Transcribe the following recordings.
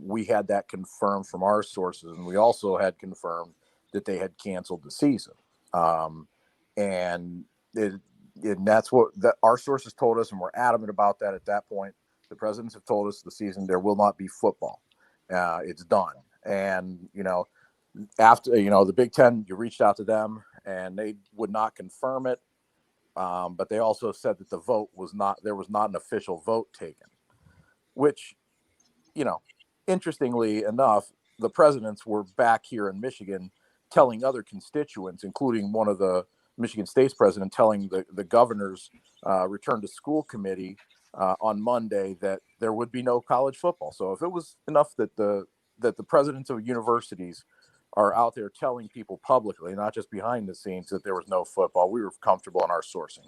We had that confirmed from our sources, and we also had confirmed that they had canceled the season. And that's what our sources told us, and we're adamant about that at that point. The presidents have told us the season there will not be football. It's done. And, after, the Big Ten, you reached out to them and they would not confirm it. But they also said that there was not an official vote taken, which, interestingly enough, the presidents were back here in Michigan telling other constituents, including one of the Michigan State's president, telling the governor's return to school committee on Monday that there would be no college football. So if it was enough that the presidents of universities are out there telling people publicly, not just behind the scenes, that there was no football, we were comfortable in our sourcing.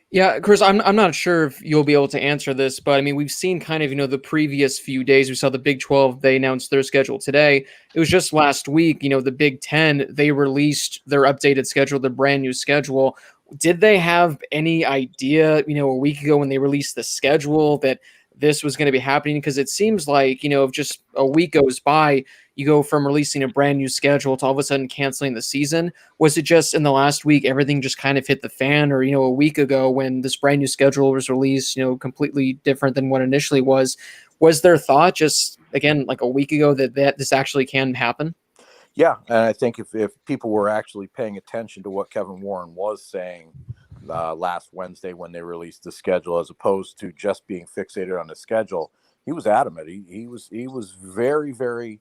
Yeah, Chris, I'm not sure if you'll be able to answer this, but I mean, we've seen kind of, the previous few days. We saw the Big 12, they announced their schedule today. It was just last week, the Big 10, they released their updated schedule, their brand new schedule. Did they have any idea, a week ago when they released the schedule that this was going to be happening? Because it seems like, if just a week goes by, you go from releasing a brand new schedule to all of a sudden canceling the season. Was it just in the last week, everything just kind of hit the fan? Or, a week ago when this brand new schedule was released, completely different than what initially was their thought just, again, like a week ago that this actually can happen? Yeah, and I think if people were actually paying attention to what Kevin Warren was saying last Wednesday when they released the schedule, as opposed to just being fixated on the schedule, he was adamant. He was very, very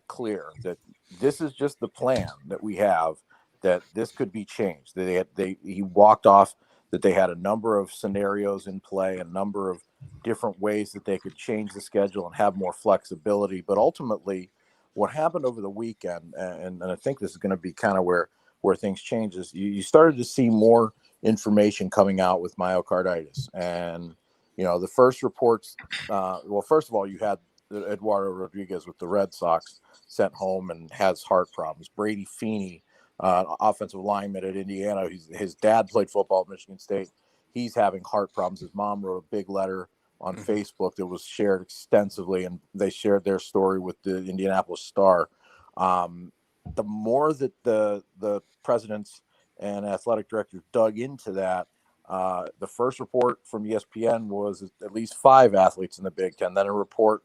clear that this is just the plan that we have, that this could be changed. He walked off that they had a number of scenarios in play, a number of different ways that they could change the schedule and have more flexibility. But ultimately, what happened over the weekend, and I think this is going to be kind of where things change, is you started to see more information coming out with myocarditis. And, the first reports, first of all, you had Eduardo Rodriguez with the Red Sox sent home and has heart problems. Brady Feeney, offensive lineman at Indiana, his dad played football at Michigan State. He's having heart problems. His mom wrote a big letter on Facebook that was shared extensively, and they shared their story with the Indianapolis Star. The more that the presidents and athletic directors dug into that, the first report from ESPN was at least 5 athletes in the Big Ten. Then a report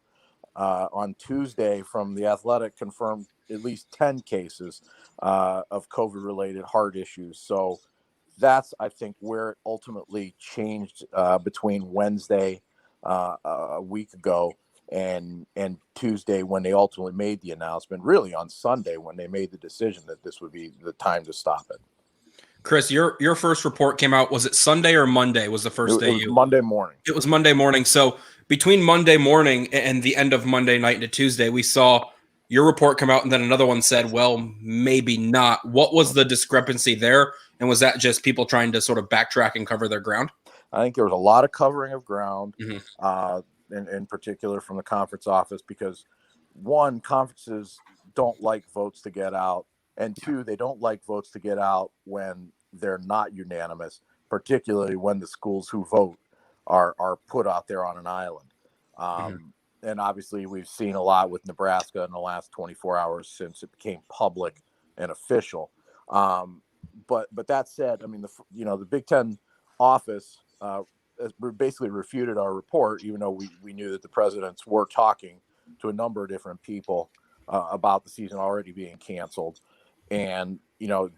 on Tuesday from the Athletic confirmed at least 10 cases of COVID-related heart issues. So that's, I think, where it ultimately changed between Wednesday a week ago and Tuesday when they ultimately made the announcement, really on Sunday when they made the decision that this would be the time to stop it. Chris, your first report came out, was it Sunday or Monday was the first day? It was Monday morning. It was Monday morning. So between Monday morning and the end of Monday night into Tuesday, we saw your report come out, and then another one said, well, maybe not. What was the discrepancy there? And was that just people trying to sort of backtrack and cover their ground? I think there was a lot of covering of ground, in particular from the conference office, because one, conferences don't like votes to get out, and two, they don't like votes to get out when they're not unanimous, particularly when the schools who vote are put out there on an island. And obviously we've seen a lot with Nebraska in the last 24 hours since it became public and official. But that said, I mean, the Big Ten office basically refuted our report, even though we knew that the presidents were talking to a number of different people about the season already being canceled. And,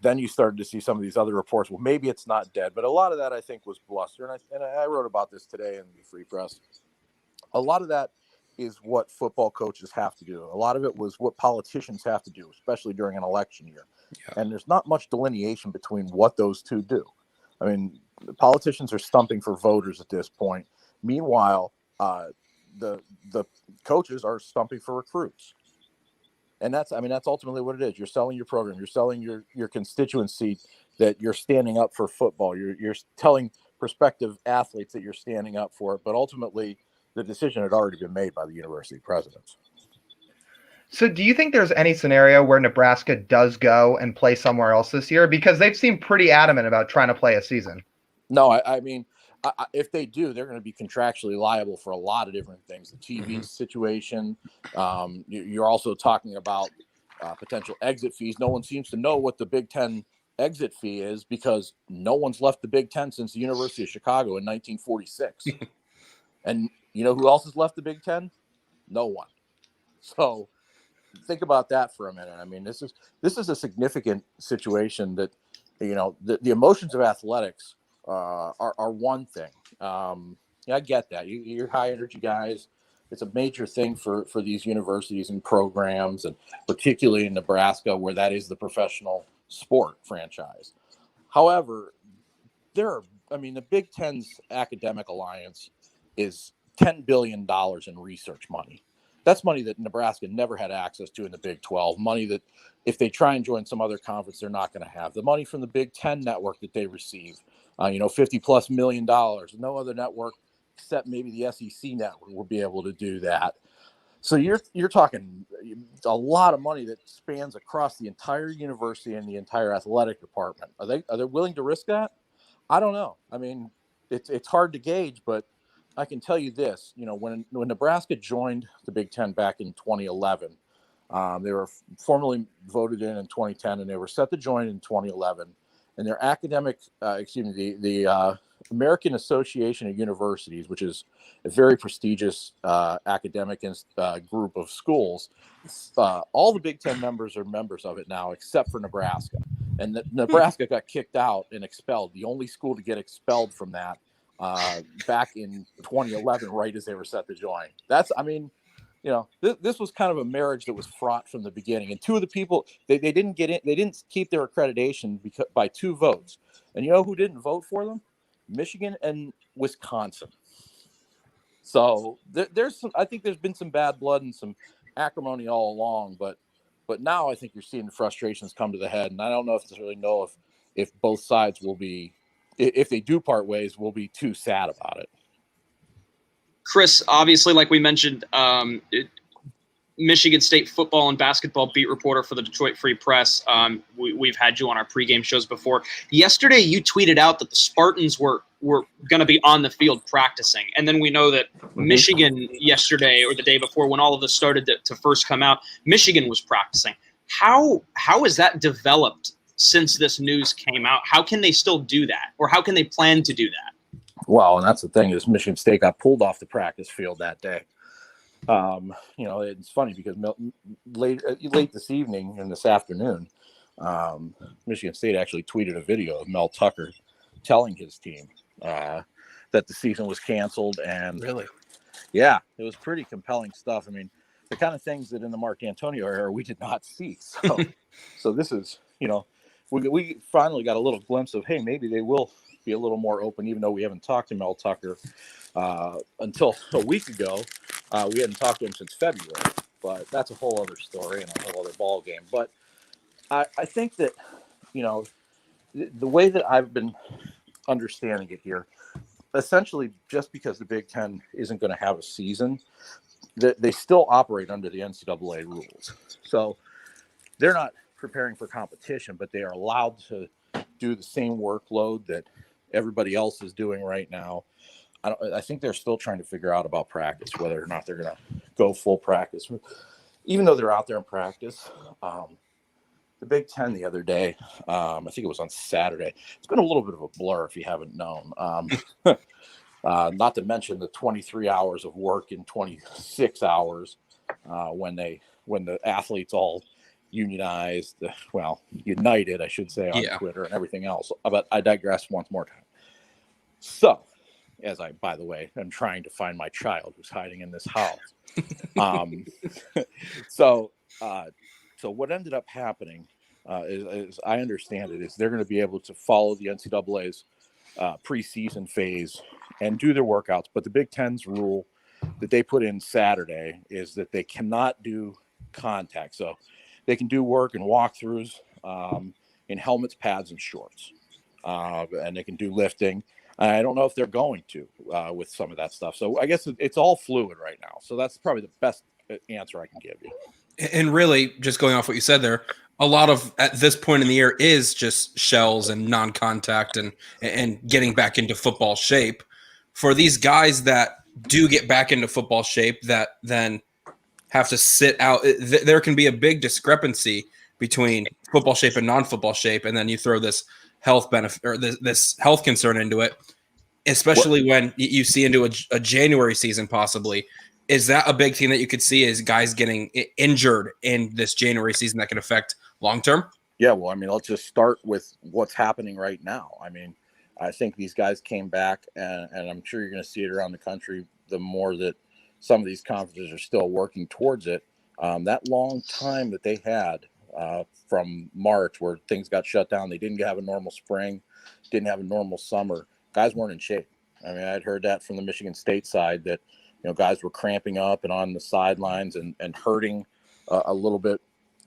then you started to see some of these other reports. Well, maybe it's not dead, but a lot of that I think was bluster. And I wrote about this today in the Free Press. A lot of that is what football coaches have to do. A lot of it was what politicians have to do, especially during an election year. Yeah. And there's not much delineation between what those two do. I mean, the politicians are stumping for voters at this point. Meanwhile, the coaches are stumping for recruits. And that's ultimately what it is. You're selling your program. You're selling your constituency that you're standing up for football. You're telling prospective athletes that you're standing up for it. But ultimately, the decision had already been made by the university presidents. So do you think there's any scenario where Nebraska does go and play somewhere else this year? Because they've seemed pretty adamant about trying to play a season. No, I mean, if they do, they're going to be contractually liable for a lot of different things. The TV situation. You're also talking about potential exit fees. No one seems to know what the Big Ten exit fee is because no one's left the Big Ten since the University of Chicago in 1946. And you know who else has left the Big Ten? No one. So think about that for a minute. I mean, this is a significant situation that, you know, the emotions of athletics are one thing. Yeah, I get that. You're high energy guys. It's a major thing for these universities and programs, and particularly in Nebraska, where that is the professional sport franchise. However, the Big Ten's academic alliance is $10 billion in research money. That's money that Nebraska never had access to in the Big 12, money that if they try and join some other conference, they're not going to have. The money from the Big 10 network that they receive, $50+ million. No other network except maybe the SEC network will be able to do that. So you're talking a lot of money that spans across the entire university and the entire athletic department. Are they willing to risk that? I don't know. I mean, it's hard to gauge, but I can tell you this, when Nebraska joined the Big Ten back in 2011, they were formally voted in 2010, and they were set to join in 2011. And their the American Association of Universities, which is a very prestigious academic group of schools, all the Big Ten members are members of it now, except for Nebraska. And Nebraska got kicked out and expelled. The only school to get expelled from that back in 2011, right as they were set to join. This was kind of a marriage that was fraught from the beginning. And two of the people, they didn't get in, they didn't keep their accreditation by 2 votes. And you know who didn't vote for them? Michigan and Wisconsin. So I think there's been some bad blood and some acrimony all along, but now I think you're seeing the frustrations come to the head. And I don't know if both sides will be, if they do part ways, will be too sad about it. Chris, obviously, like we mentioned, Michigan State football and basketball beat reporter for the Detroit Free Press. We've had you on our pregame shows before. Yesterday, you tweeted out that the Spartans were going to be on the field practicing. And then we know that Michigan yesterday or the day before, when all of this started to first come out, Michigan was practicing. How has that developed since this news came out? How can they still do that? Or how can they plan to do that? Well, and that's the thing is Michigan State got pulled off the practice field that day. It's funny because late this evening and this afternoon, Michigan State actually tweeted a video of Mel Tucker telling his team that the season was canceled. And really, yeah, it was pretty compelling stuff. I mean, the kind of things that in the Mark Antonio era we did not see. So this is, we finally got a little glimpse of, hey, maybe they will be a little more open, even though we haven't talked to Mel Tucker until a week ago. We hadn't talked to him since February, but that's a whole other story and a whole other ball game. But I think that, the way that I've been understanding it here, essentially just because the Big Ten isn't going to have a season, that they still operate under the NCAA rules. So they're not preparing for competition, but they are allowed to do the same workload that everybody else is doing right now. I think they're still trying to figure out about practice, whether or not they're going to go full practice, even though they're out there in practice. The Big Ten the other day, I think it was on Saturday. It's been a little bit of a blur if you haven't known. Not to mention the 23 hours of work in 26 hours when the athletes all unionized, united, I should say, on Twitter and everything else. But I digress once more time. So, as I, by the way, am trying to find my child who's hiding in this house. So what ended up happening is I understand it, is they're going to be able to follow the NCAA's preseason phase and do their workouts. But the Big Ten's rule that they put in Saturday is that they cannot do contact. So they can do work and walkthroughs in helmets, pads, and shorts. And they can do lifting. I don't know if they're going to with some of that stuff. So I guess it's all fluid right now. So that's probably the best answer I can give you. And really, just going off what you said there, a lot of, at this point in the year, is just shells and non-contact and getting back into football shape. for these guys that do get back into football shape that then have to sit out, there can be a big discrepancy between football shape and non-football shape, and then you throw this health benefit or this health concern into it, especially when you see into a January season possibly. Is that a big thing that you could see, is guys getting injured in this January season that can affect long-term? Yeah, well, I mean, let's just start with what's happening right now. I mean, I think these guys came back, and I'm sure you're going to see it around the country the more that some of these conferences are still working towards it. That long time that they had from March where things got shut down, they didn't have a normal spring, didn't have a normal summer. Guys weren't in shape. I mean, I'd heard that from the Michigan State side that, guys were cramping up and on the sidelines and hurting a little bit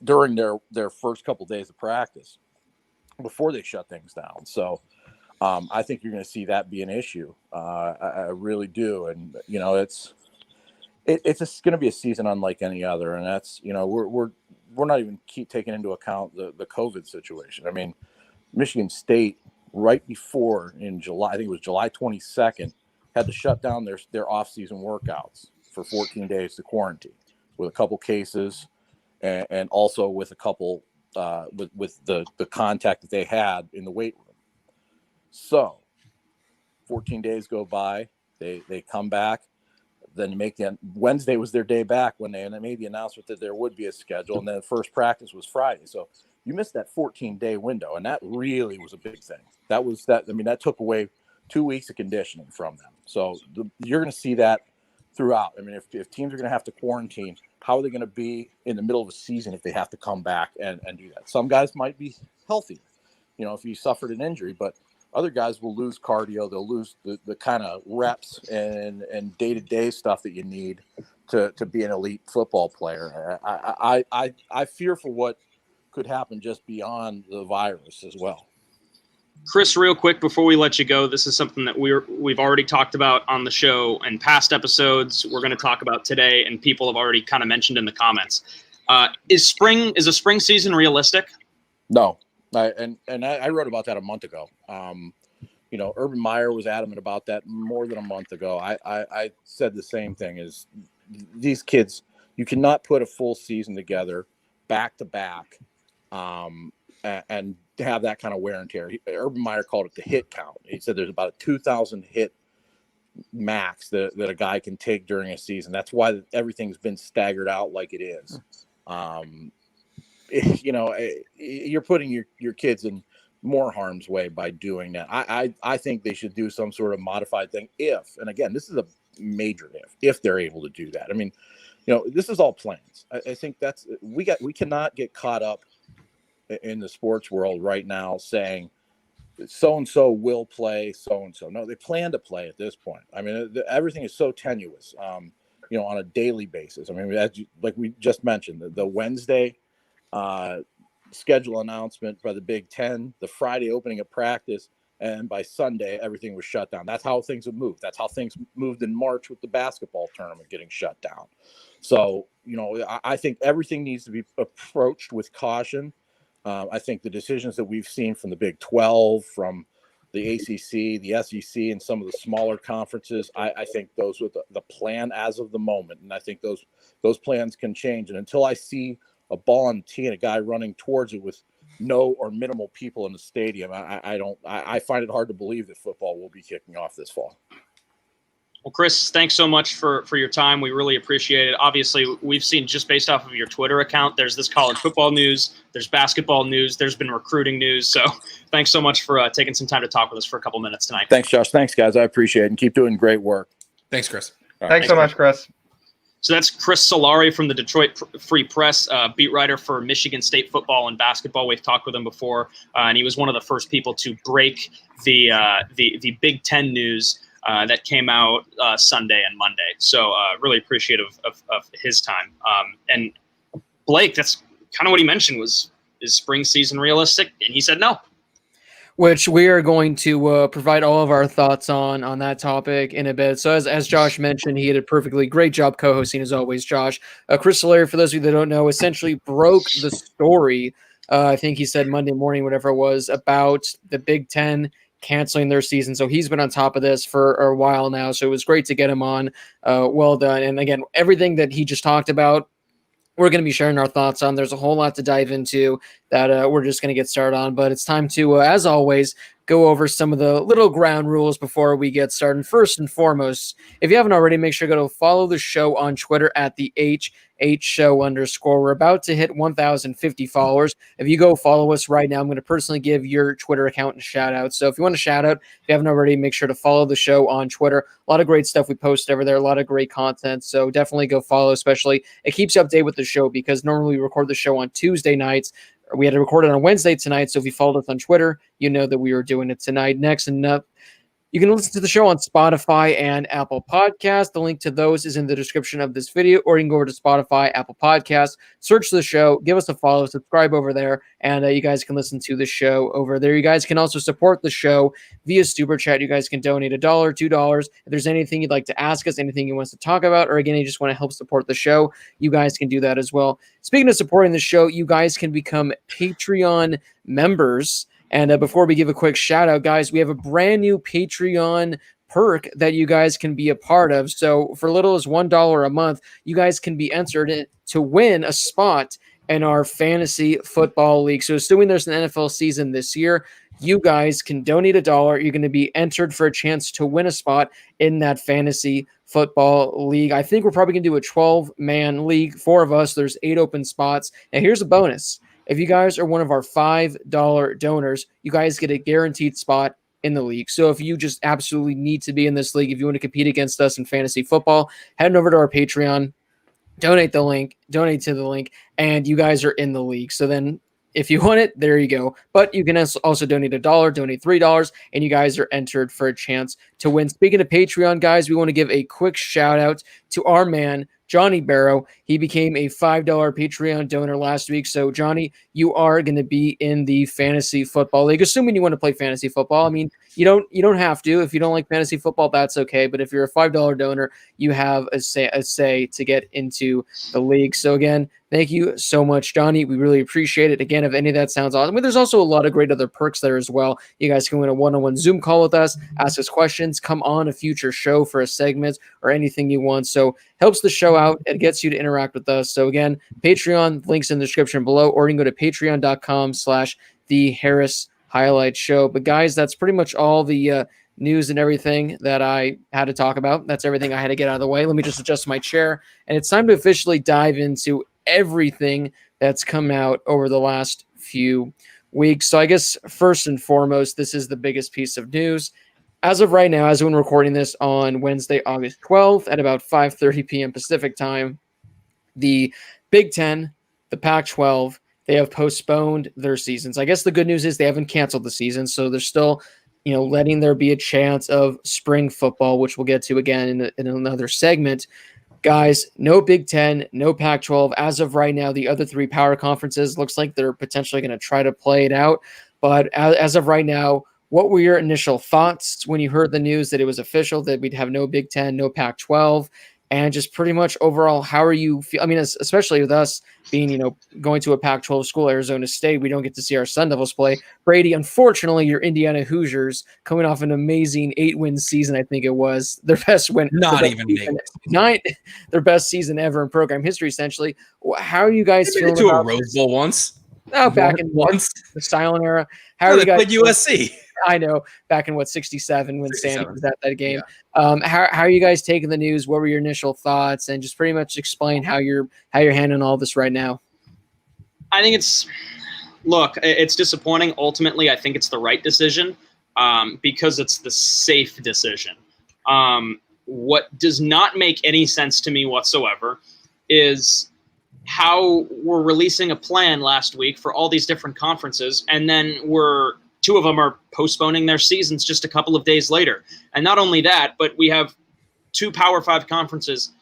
during their first couple of days of practice before they shut things down. So I think you're going to see that be an issue. I really do. And, it's just going to be a season unlike any other. And that's, we're not even taking into account the COVID situation. I mean, Michigan State right before in July, I think it was July 22nd, had to shut down their off-season workouts for 14 days to quarantine with a couple cases and also with a couple with the contact that they had in the weight room. So 14 days go by, they come back, then Wednesday was their day back and they made the announcement that there would be a schedule, and then the first practice was Friday. So you missed that 14-day window, and that really was a big thing. That took away 2 weeks of conditioning from them. So you're going to see that throughout. I mean, if teams are going to have to quarantine, how are they going to be in the middle of a season if they have to come back and do that? Some guys might be healthy, if you suffered an injury, but other guys will lose cardio. They'll lose the kind of reps and day-to-day stuff that you need to be an elite football player. I fear for what could happen just beyond the virus as well. Chris, real quick before we let you go, this is something that we've already talked about on the show in past episodes. We're going to talk about today, and people have already kind of mentioned in the comments. Is a spring season realistic? No, I wrote about that a month ago. Urban Meyer was adamant about that more than a month ago. I said the same thing: is these kids, you cannot put a full season together back to back, and have that kind of wear and tear. Urban Meyer called it the hit count. He said there's about a 2,000 hit max that a guy can take during a season. That's why everything's been staggered out like it is. You're putting your kids in more harm's way by doing that. I think they should do some sort of modified thing and again, this is a major if they're able to do that. I mean, this is all plans. I think we cannot get caught up in the sports world right now saying so-and-so will play so-and-so. No, they plan to play at this point. I mean, everything is so tenuous, on a daily basis. I mean, like we just mentioned, the Wednesday schedule announcement by the Big Ten, the Friday opening of practice, and by Sunday, everything was shut down. That's how things have moved. That's how things moved in March with the basketball tournament getting shut down. So, I think everything needs to be approached with caution. I think the decisions that we've seen from the Big 12, from the ACC, the SEC, and some of the smaller conferences, I think those were the plan as of the moment. And I think those plans can change. And until I see a ball on the tee and a guy running towards it with no or minimal people in the stadium, I find it hard to believe that football will be kicking off this fall. Well, Chris, thanks so much for your time. We really appreciate it. Obviously, we've seen just based off of your Twitter account, there's this college football news, there's basketball news, there's been recruiting news. So thanks so much for taking some time to talk with us for a couple minutes tonight. Thanks, Josh. Thanks, guys. I appreciate it. And keep doing great work. Thanks, Chris. Thanks so much, Chris. So that's Chris Solari from the Detroit Free Press, beat writer for Michigan State football and basketball. We've talked with him before, and he was one of the first people to break the Big Ten news that came out Sunday and Monday. So really appreciative of his time. And Blake, that's kind of what he mentioned is spring season realistic? And he said no. Which we are going to provide all of our thoughts on that topic in a bit. So as Josh mentioned, he did a perfectly great job co-hosting as always, Josh. Chris Solari, for those of you that don't know, essentially broke the story, I think he said Monday morning, whatever it was, about the Big Ten canceling their season. So he's been on top of this for a while now. So it was great to get him on. Well done. And again, everything that he just talked about, we're going to be sharing our thoughts on. There's a whole lot to dive into that we're just going to get started on. But it's time to, as always, go over some of the little ground rules before we get started. First and foremost, if you haven't already, make sure to go follow the show on Twitter at the @HShow_. We're about to hit 1,050 followers. If you go follow us right now, I'm going to personally give your Twitter account a shout out. So if you want a shout out, if you haven't already, make sure to follow the show on Twitter. A lot of great stuff we post over there, a lot of great content. So definitely go follow, especially it keeps you updated with the show because normally we record the show on Tuesday nights. We had to record it on Wednesday tonight, so if you followed us on Twitter, you know that we were doing it tonight. Next and up, you can listen to the show on Spotify and Apple Podcasts. The link to those is in the description of this video, or you can go over to Spotify, Apple Podcasts, search the show, give us a follow, subscribe over there, and you guys can listen to the show over there. You guys can also support the show via Super Chat. You guys can donate $1, $2. If there's anything you'd like to ask us, anything you want us to talk about, or again, you just want to help support the show, you guys can do that as well. Speaking of supporting the show, you guys can become Patreon members. And before we give a quick shout out, guys, we have a brand new Patreon perk that you guys can be a part of. So for little as $1 a month, you guys can be entered to win a spot in our fantasy football league. So assuming there's an NFL season this year, you guys can donate $1. You're going to be entered for a chance to win a spot in that fantasy football league. I think we're probably going to do a 12-man league, 4 of us. There's 8 open spots. And here's a bonus. If you guys are one of our $5 donors, you guys get a guaranteed spot in the league. So if you just absolutely need to be in this league, if you want to compete against us in fantasy football, head over to our Patreon, donate to the link, and you guys are in the league. So then if you want it, there you go. But you can also donate $1, donate $3, and you guys are entered for a chance to win. Speaking of Patreon, guys, we want to give a quick shout out to our man, Johnny Barrow. He became a $5 Patreon donor last week. So, Johnny, you are going to be in the fantasy football league, assuming you want to play fantasy football. I mean, you don't have to. If you don't like fantasy football, that's okay. But if you're a $5 donor, you have a say to get into the league. So, again, thank you so much, Johnny. We really appreciate it. Again, if any of that sounds awesome, but there's also a lot of great other perks there as well. You guys can win a one-on-one Zoom call with us, ask us questions, come on a future show for a segment or anything you want. So helps the show out. It gets you to interact with us. So again, Patreon, links in the description below, or you can go to patreon.com/The Harris Highlight Show. But guys, that's pretty much all the news and everything that I had to talk about. That's everything I had to get out of the way. Let me just adjust my chair. And it's time to officially dive into everything that's come out over the last few weeks. So I guess first and foremost, this is the biggest piece of news. As of right now, as when recording this on Wednesday, August 12th at about 5:30 p.m. Pacific time, the Big Ten, the Pac-12, they have postponed their seasons. I guess the good news is they haven't canceled the season, so they're still, letting there be a chance of spring football, which we'll get to again in another segment. Guys, no Big Ten, no Pac-12. As of right now, the other 3 power conferences looks like they're potentially going to try to play it out. But as of right now, what were your initial thoughts when you heard the news that it was official, that we'd have no Big Ten, no Pac-12? And just pretty much overall, how are you feel? I mean, especially with us being, going to a Pac-12 school, Arizona State, we don't get to see our Sun Devils play. Brady, unfortunately, your Indiana Hoosiers coming off an amazing 8-win season, I think it was their best win. Their best season ever in program history, essentially. How are you guys feeling to about a Rose Bowl once? Oh, back in the silent era. How are you guys? Played USC. I know, back in 67 when Sandy was at that game. Yeah. How are you guys taking the news? What were your initial thoughts? And just pretty much explain how you're handling all this right now. I think it's disappointing. Ultimately, I think it's the right decision because it's the safe decision. What does not make any sense to me whatsoever is how we're releasing a plan last week for all these different conferences, and then 2 of them are postponing their seasons just a couple of days later. And not only that, but we have 2 Power 5 conferences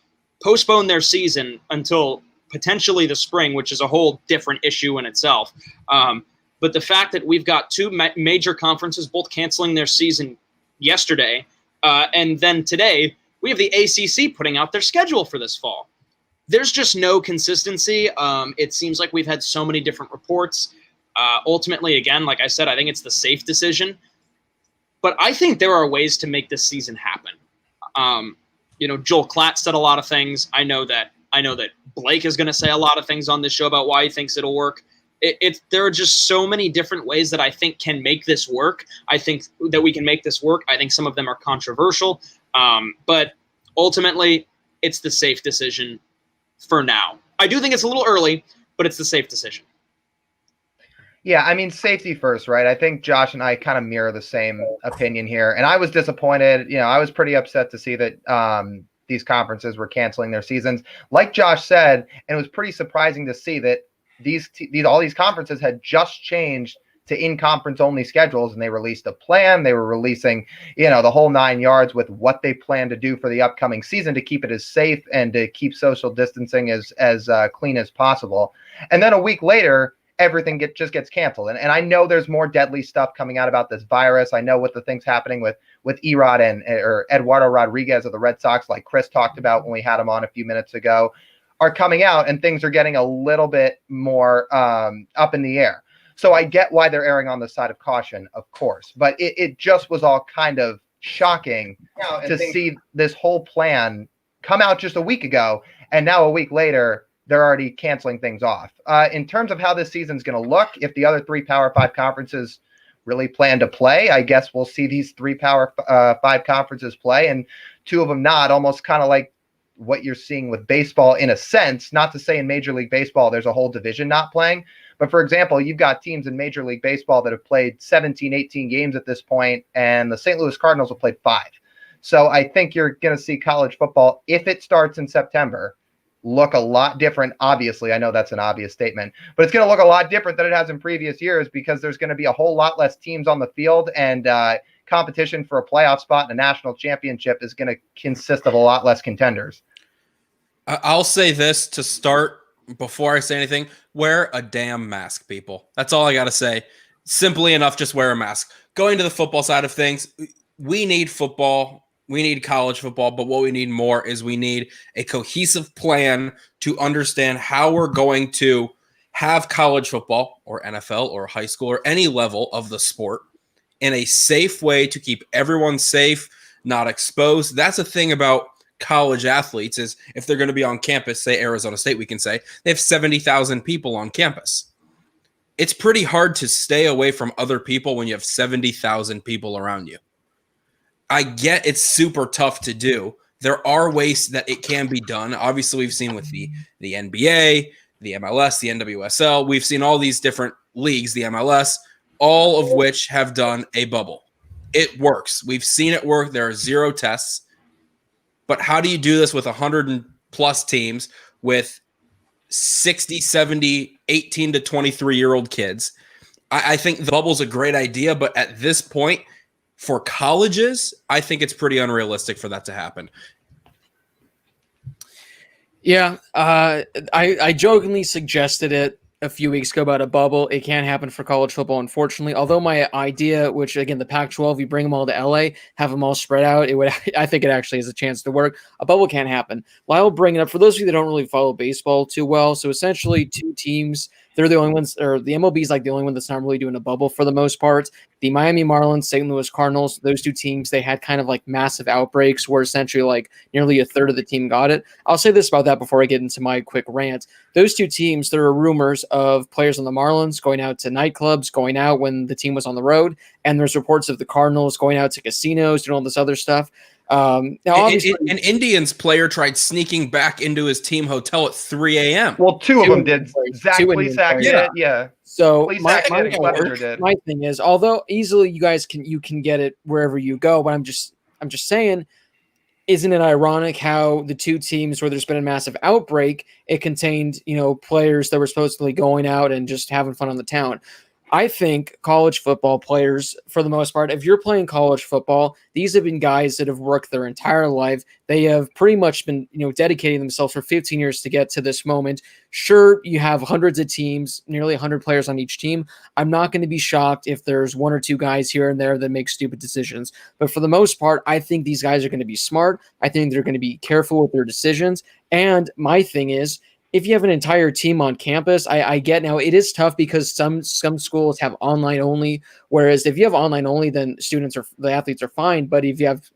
postpone their season until potentially the spring, which is a whole different issue in itself. But the fact that we've got 2 major conferences both canceling their season yesterday, and then today we have the ACC putting out their schedule for this fall. There's just no consistency. It seems like we've had so many different reports. Ultimately, again, like I said, I think it's the safe decision. But I think there are ways to make this season happen. Joel Klatt said a lot of things. I know that Blake is going to say a lot of things on this show about why he thinks it'll work. There are just so many different ways that I think can make this work. I think that we can make this work. I think some of them are controversial, but ultimately, it's the safe decision for now. I do think it's a little early, but it's the safe decision. Yeah, I mean, safety first, right? I think Josh and I kind of mirror the same opinion here. And I was disappointed. I was pretty upset to see that these conferences were canceling their seasons. Like Josh said, and it was pretty surprising to see that all these conferences had just changed to in-conference only schedules, and they released a plan. They were releasing, the whole 9 yards with what they plan to do for the upcoming season to keep it as safe and to keep social distancing as clean as possible. And then a week later, everything just gets canceled. And I know there's more deadly stuff coming out about this virus. I know what the things happening with Erod or Eduardo Rodriguez of the Red Sox, like Chris talked about when we had him on a few minutes ago, are coming out, and things are getting a little bit more up in the air. So I get why they're erring on the side of caution, of course. But it just was all kind of shocking to see this whole plan come out just a week ago, and now a week later, they're already canceling things off. In terms of how this season's going to look, if the other 3 Power 5 conferences really plan to play, I guess we'll see these 3 Power 5 conferences play and 2 of them not, almost kind of like what you're seeing with baseball in a sense. Not to say in Major League Baseball there's a whole division not playing, but for example, you've got teams in Major League Baseball that have played 17, 18 games at this point, and the St. Louis Cardinals have played 5. So I think you're going to see college football, if it starts in September, look a lot different. Obviously, I know that's an obvious statement, but it's going to look a lot different than it has in previous years because there's going to be a whole lot less teams on the field, and competition for a playoff spot in a national championship is going to consist of a lot less contenders. I'll say this to start before I say anything. Wear a damn mask, people. That's all I got to say. Simply enough, just wear a mask. Going to the football side of things, we need football. We need college football, but what we need more is we need a cohesive plan to understand how we're going to have college football or NFL or high school or any level of the sport in a safe way to keep everyone safe, not exposed. That's the thing about college athletes is if they're going to be on campus, say Arizona State, we can say they have 70,000 people on campus. It's pretty hard to stay away from other people when you have 70,000 people around you. I get it's super tough to do. There are ways that it can be done. Obviously, we've seen with the NBA, the MLS, the NWSL. We've seen all these different leagues, the MLS, all of which have done a bubble. It works. We've seen it work. There are 0 tests. But how do you do this with 100+ teams with 60, 70, 18 to 23-year-old kids? I think the bubble's a great idea, but at this point, for colleges, I think it's pretty unrealistic for that to happen. Yeah, I jokingly suggested it a few weeks ago about a bubble. It can't happen for college football, unfortunately. Although my idea, which again, the Pac-12, you bring them all to LA, have them all spread out, I think it actually has a chance to work. A bubble can't happen. Lyle bring it up for those of you that don't really follow baseball too well. So essentially 2 teams, they're the only ones, or the MLB is like the only one that's not really doing a bubble for the most part. The Miami Marlins, St. Louis Cardinals, those 2 teams, they had kind of like massive outbreaks where essentially like nearly a third of the team got it. I'll say this about that before I get into my quick rant. Those 2 teams, there are rumors of players on the Marlins going out to nightclubs, going out when the team was on the road, and there's reports of the Cardinals going out to casinos, doing all this other stuff. Now, obviously, an Indians player tried sneaking back into his team hotel at 3 a.m. Well, 2 of them did. Zach Plesac did. Yeah. So my thing is, although easily you can get it wherever you go, but I'm just saying, isn't it ironic how the 2 teams where there's been a massive outbreak, it contained players that were supposedly going out and just having fun on the town? I think college football players, for the most part, if you're playing college football, these have been guys that have worked their entire life. They have pretty much been, dedicating themselves for 15 years to get to this moment. Sure, you have hundreds of teams, nearly 100 players on each team. I'm not going to be shocked if there's 1 or 2 guys here and there that make stupid decisions. But for the most part, I think these guys are going to be smart. I think they're going to be careful with their decisions. And my thing is, if you have an entire team on campus, I get now it is tough because some schools have online only, whereas if you have online only, then the athletes are fine. But if you have,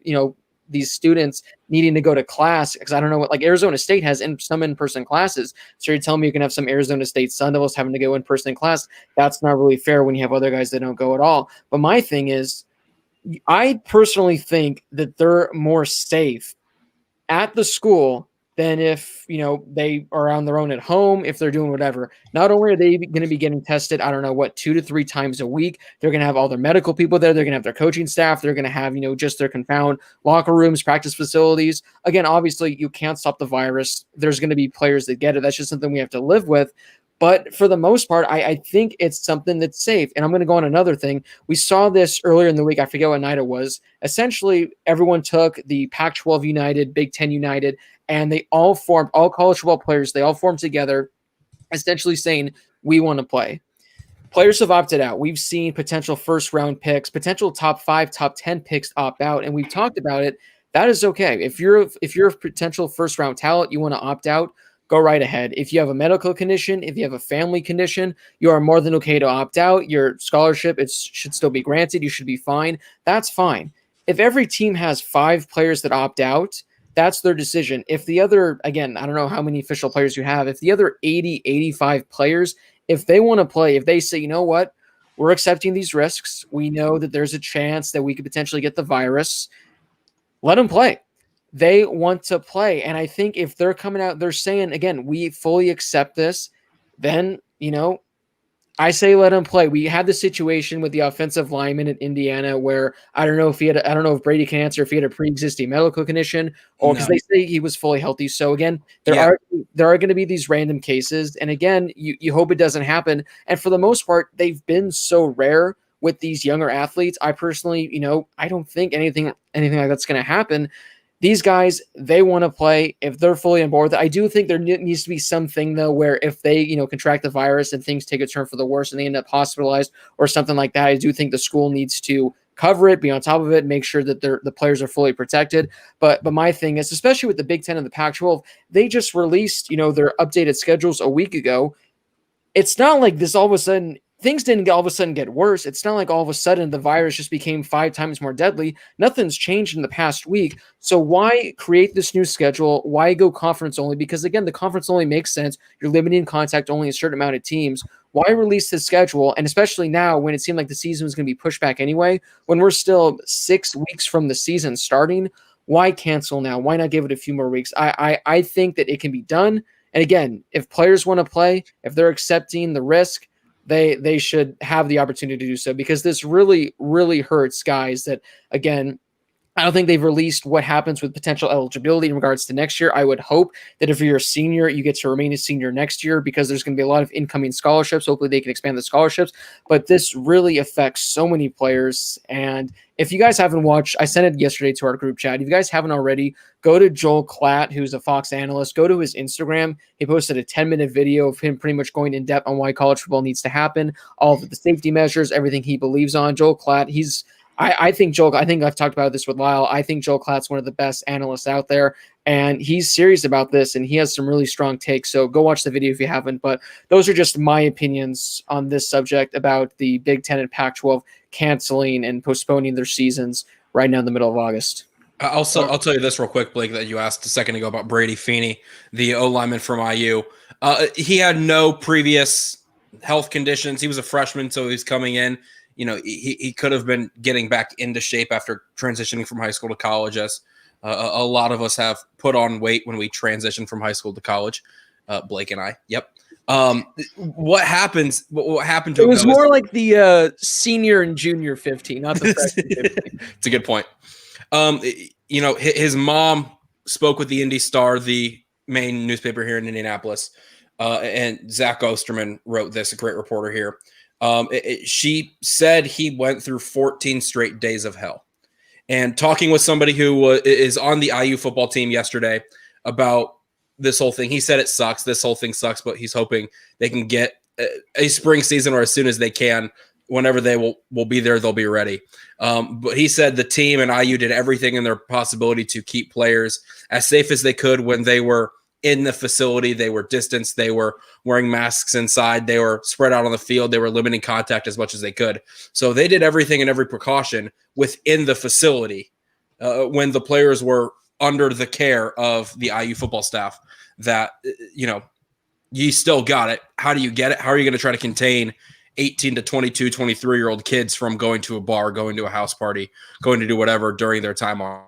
these students needing to go to class, because I don't know what, like Arizona State has some in-person classes. So you're telling me you can have some Arizona State Sun Devils having to go in-person in class. That's not really fair when you have other guys that don't go at all. But my thing is, I personally think that they're more safe at the school than if, they are on their own at home, if they're doing whatever. Not only are they going to be getting tested, I don't know what, 2 to 3 times a week, they're going to have all their medical people there. They're going to have their coaching staff. They're going to have, just their confound locker rooms, practice facilities. Again, obviously you can't stop the virus. There's going to be players that get it. That's just something we have to live with. But for the most part, I think it's something that's safe. And I'm going to go on another thing. We saw this earlier in the week. I forget what night it was. Essentially, everyone took the Pac-12 United, Big Ten United, and they all college football players, they all formed together, essentially saying, we want to play. Players have opted out. We've seen potential first-round picks, potential top 5, top 10 picks opt out, and we've talked about it. That is okay. If you're a potential first-round talent, you want to opt out, go right ahead. If you have a medical condition, if you have a family condition, you are more than okay to opt out. Your scholarship, should still be granted. You should be fine. That's fine. If every team has 5 players that opt out, that's their decision. If the other, again, I don't know how many official players you have, if the other 80, 85 players, if they want to play, if they say, you know what, we're accepting these risks, we know that there's a chance that we could potentially get the virus, let them play. They want to play. And I think if they're coming out, they're saying, again, we fully accept this, then, I say let him play. We had the situation with the offensive lineman in Indiana where I don't know if Brady can answer if he had a pre-existing medical condition or because they say he was fully healthy. So again, there are going to be these random cases. And again, you hope it doesn't happen. And for the most part, they've been so rare with these younger athletes. I personally, I don't think anything like that's going to happen. These guys, they want to play. If they're fully on board with it, I do think there needs to be something, though, where if they, contract the virus and things take a turn for the worse and they end up hospitalized or something like that, I do think the school needs to cover it, be on top of it, make sure that the players are fully protected. But my thing is, especially with the Big Ten and the Pac-12, they just released, their updated schedules a week ago. It's not like this all of a sudden things didn't all of a sudden get worse. It's not like all of a sudden the virus just became 5 times more deadly. Nothing's changed in the past week. So why create this new schedule? Why go conference only? Because again, the conference only makes sense. You're limiting contact only a certain amount of teams. Why release the schedule? And especially now when it seemed like the season was going to be pushed back anyway, when we're still 6 weeks from the season starting, why cancel now? Why not give it a few more weeks? I think that it can be done. And again, if players want to play, if they're accepting the risk, they should have the opportunity to do so, because this really, really hurts guys that, again, I don't think they've released what happens with potential eligibility in regards to next year. I would hope that if you're a senior, you get to remain a senior next year, because there's going to be a lot of incoming scholarships. Hopefully they can expand the scholarships, but this really affects so many players. And if you guys haven't watched, I sent it yesterday to our group chat. If you guys haven't already, go to Joel Klatt, who's a Fox analyst. Go to his Instagram. He posted a 10-minute video of him pretty much going in depth on why college football needs to happen, all of the safety measures, everything he believes on. Joel Klatt, I think I've talked about this with Lyle. I think Joel Klatt's one of the best analysts out there, and he's serious about this, and he has some really strong takes. So go watch the video if you haven't. But those are just my opinions on this subject about the Big Ten and Pac-12 canceling and postponing their seasons right now in the middle of August. I'll tell you this real quick, Blake, that you asked a second ago about Brady Feeney, the O-lineman from IU. He had no previous health conditions. He was a freshman, so he's coming in. He could have been getting back into shape after transitioning from high school to college, as a lot of us have put on weight when we transition from high school to college. Blake and I. Yep. What happened to him? It was more like the senior and junior 15, not the freshman 15. It's a good point. His mom spoke with the Indy Star, the main newspaper here in Indianapolis, and Zach Osterman wrote this, a great reporter here. She said he went through 14 straight days of hell. And talking with somebody who is on the IU football team yesterday about this whole thing, he said it sucks. This whole thing sucks, but he's hoping they can get a spring season, or as soon as they can, whenever they will be there, they'll be ready. But he said the team and IU did everything in their possibility to keep players as safe as they could when they were in the facility. They were distanced. They were wearing masks inside. They were spread out on the field. They were limiting contact as much as they could. So they did everything and every precaution within the facility when the players were under the care of the IU football staff that, you still got it. How do you get it? How are you going to try to contain 18 to 22, 23-year-old kids from going to a bar, going to a house party, going to do whatever during their time on?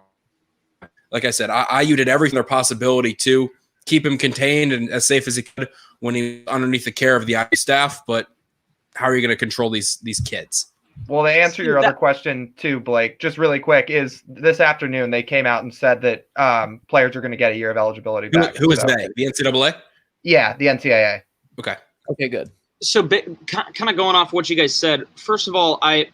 Like I said, IU did everything their possibility to keep him contained and as safe as he could when he was underneath the care of the IU staff. But how are you going to control these kids? Well, to answer your other question too, Blake, just really quick, is this afternoone they came out and said that players are going to get a year of eligibility back. Who is they? The NCAA? Yeah, the NCAA. Okay. Okay, good. So kind of going off what you guys said, first of all, I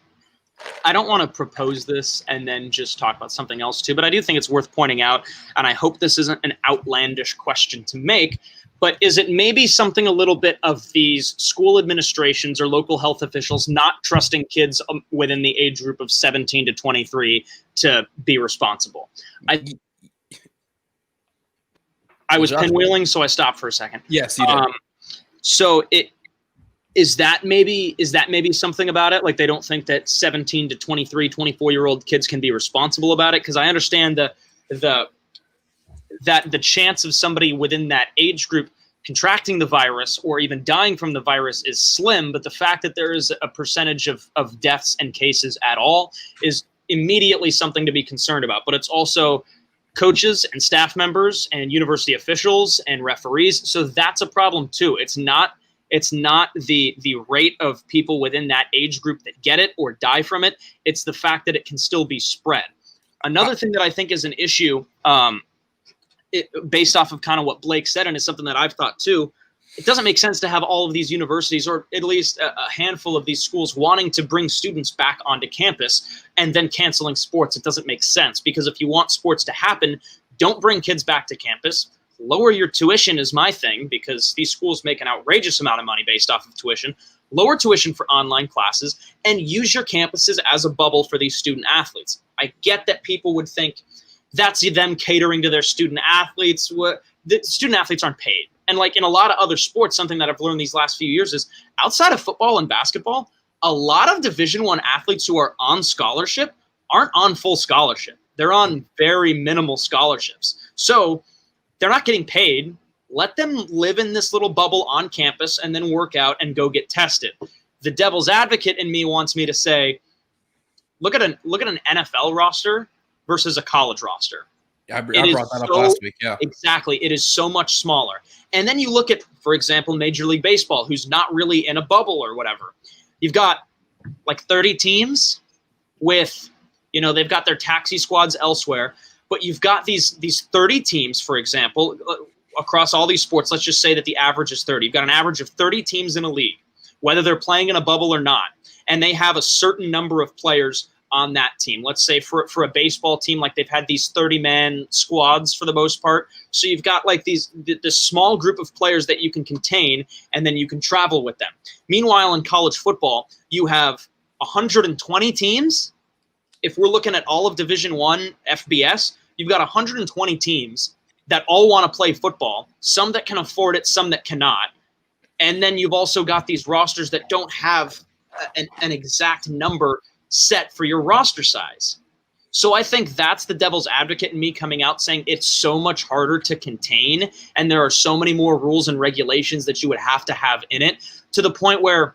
don't want to propose this and then just talk about something else too, but I do think it's worth pointing out, and I hope this isn't an outlandish question to make, but is it maybe something a little bit of these school administrations or local health officials not trusting kids within the age group of 17 to 23 to be responsible? I was pinwheeling, so I stopped for a second. Yes, you did. So is that maybe something about it? Like they don't think that 17 to 23, 24-year-old kids can be responsible about it? Because I understand that the chance of somebody within that age group contracting the virus or even dying from the virus is slim, but the fact that there is a percentage of deaths and cases at all is immediately something to be concerned about. But it's also coaches and staff members and university officials and referees. So that's a problem too. It's not the rate of people within that age group that get it or die from it. It's the fact that it can still be spread. Another thing that I think is an issue based off of kind of what Blake said, and it's something that I've thought too, it doesn't make sense to have all of these universities, or at least a handful of these schools, wanting to bring students back onto campus and then canceling sports. It doesn't make sense, because if you want sports to happen, don't bring kids back to campus. Lower your tuition is my thing, because these schools make an outrageous amount of money based off of tuition. Lower tuition for online classes and use your campuses as a bubble for these student athletes. I get that people would think that's them catering to their student athletes. The student athletes aren't paid. And like in a lot of other sports, something that I've learned these last few years is outside of football and basketball, a lot of Division I athletes who are on scholarship aren't on full scholarship. They're on very minimal scholarships. So they're not getting paid. Let them live in this little bubble on campus and then work out and go get tested. The devil's advocate in me wants me to say, look at an NFL roster versus a college roster. I brought that up last week. Yeah, exactly. It is so much smaller. And then you look at, for example, Major League Baseball, who's not really in a bubble or whatever. You've got like 30 teams with, they've got their taxi squads elsewhere, but you've got these 30 teams, for example, across all these sports. Let's just say that the average is 30. You've got an average of 30 teams in a league, whether they're playing in a bubble or not. And they have a certain number of players on that team. Let's say for a baseball team, like they've had these 30-man squads for the most part. So you've got like this small group of players that you can contain, and then you can travel with them. Meanwhile, in college football, you have 120 teams. If we're looking at all of Division I FBS, you've got 120 teams that all want to play football, some that can afford it, some that cannot. And then you've also got these rosters that don't have an exact number set for your roster size. So I think that's the devil's advocate in me coming out saying it's so much harder to contain, and there are so many more rules and regulations that you would have to have in it, to the point where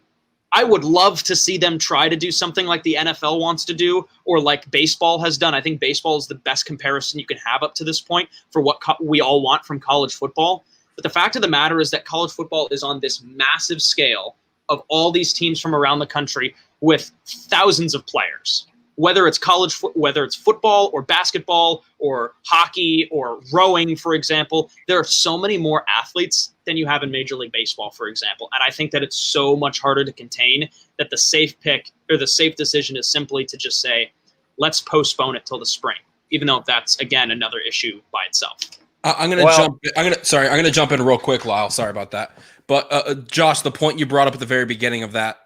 I would love to see them try to do something like the NFL wants to do, or like baseball has done. I think baseball is the best comparison you can have up to this point for what we all want from college football. But the fact of the matter is that college football is on this massive scale of all these teams from around the country with thousands of players, whether it's whether it's football or basketball or hockey or rowing, for example. There are so many more athletes than you have in Major League Baseball, for example. And I think that it's so much harder to contain that the safe pick or the safe decision is simply to just say, let's postpone it till the spring, even though that's, again, another issue by itself. I'm going to jump in real quick, Lyle. Sorry about that. But Josh, the point you brought up at the very beginning of that,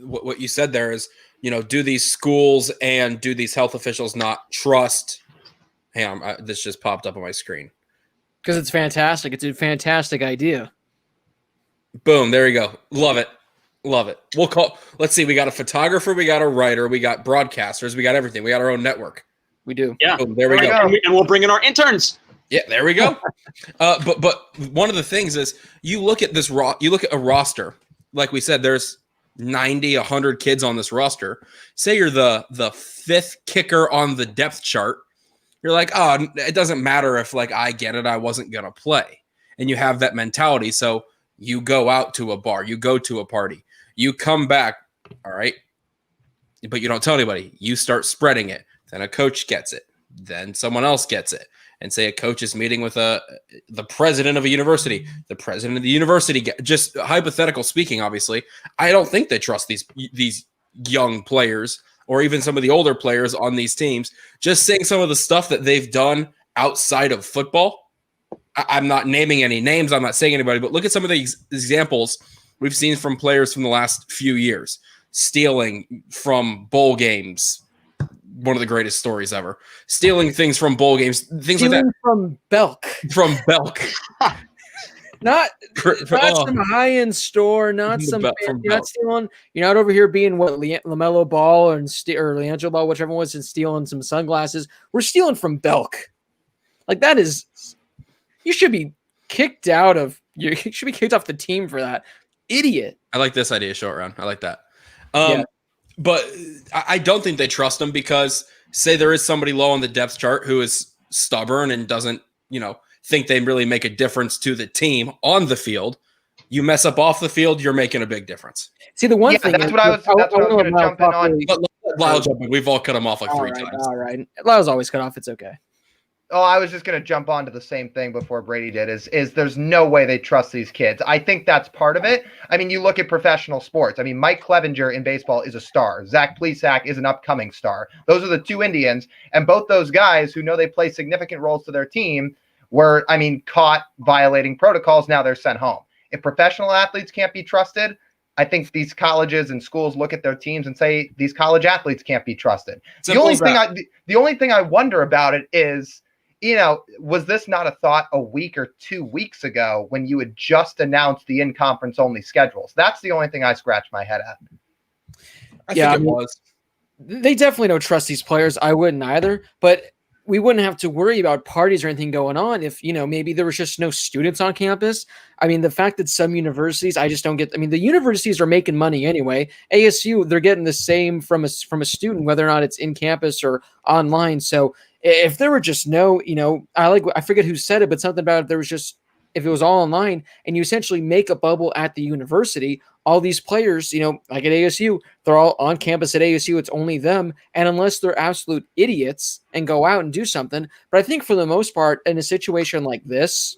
what you said there is, do these schools and do these health officials not trust? Hey, this just popped up on my screen. Because it's fantastic. It's a fantastic idea. Boom, there you go. Love it. Love it. Let's see, we got a photographer, we got a writer, we got broadcasters, we got everything. We got our own network. We do. Yeah. Boom, there we go. And we'll bring in our interns. Yeah, there we go. But one of the things is you look at you look at a roster. Like we said, there's 90, 100 kids on this roster. Say you're the fifth kicker on the depth chart. You're like, oh, it doesn't matter if like I get it, I wasn't gonna play. And you have that mentality. So you go out to a bar, you go to a party, you come back, all right, but you don't tell anybody. You start spreading it. Then a coach gets it. Then someone else gets it. And say a coach is meeting with the president of a university. The president of the university, just hypothetical speaking, obviously, I don't think they trust these young players or even some of the older players on these teams. Just saying some of the stuff that they've done outside of football. I'm not naming any names. I'm not saying anybody, but look at some of the examples we've seen from players from the last few years. Stealing from bowl games. One of the greatest stories ever. Stealing things from bowl games, things like that. From Belk. From Belk. Not some high-end store, not some you're not stealing. You're not over here being what LaMelo Ball or LeAngelo Ball, whichever one was, and stealing some sunglasses. We're stealing from Belk. Like that is, you should be kicked out of. You should be kicked off the team for that. Idiot. I like this idea, short round. I like that. Yeah. But I don't think they trust him because say there is somebody low on the depth chart who is stubborn and doesn't, think they really make a difference to the team on the field. You mess up off the field, you're making a big difference. See, the one thing that's what I was going to jump in on. But Lyle jump in. We've all cut him off like three times. All right. Lyle's always cut off. It's okay. Oh, I was just going to jump onto the same thing before Brady did is there's no way they trust these kids. I think that's part of it. I mean, you look at professional sports. I mean, Mike Clevenger in baseball is a star. Zach Plesac is an upcoming star. Those are the two Indians. And both those guys who know they play significant roles to their team were, caught violating protocols. Now they're sent home. If professional athletes can't be trusted, I think these colleges and schools look at their teams and say these college athletes can't be trusted. The only thing I wonder about it is, was this not a thought a week or 2 weeks ago when you had just announced the in-conference only schedules? That's the only thing I scratch my head at. I think it was. They definitely don't trust these players. I wouldn't either, but we wouldn't have to worry about parties or anything going on if, maybe there was just no students on campus. The fact that some universities, I just don't get, the universities are making money anyway. ASU, they're getting the same from a student, whether or not it's in campus or online. So if there were just no, I forget who said it, but something about if it was all online and you essentially make a bubble at the university, all these players, like at ASU, they're all on campus at ASU. It's only them. And unless they're absolute idiots and go out and do something. But I think for the most part, in a situation like this,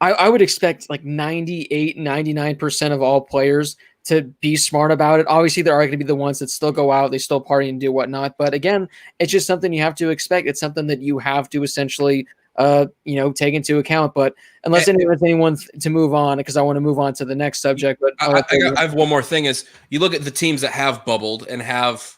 I would expect like 98, 99% of all players to be smart about it. Obviously, there are going to be the ones that still go out, they still party and do whatnot. But again, it's just something you have to expect. It's something that you have to essentially take into account. But unless anyone to move on, because I want to move on to the next subject. But I have one more thing is you look at the teams that have bubbled and have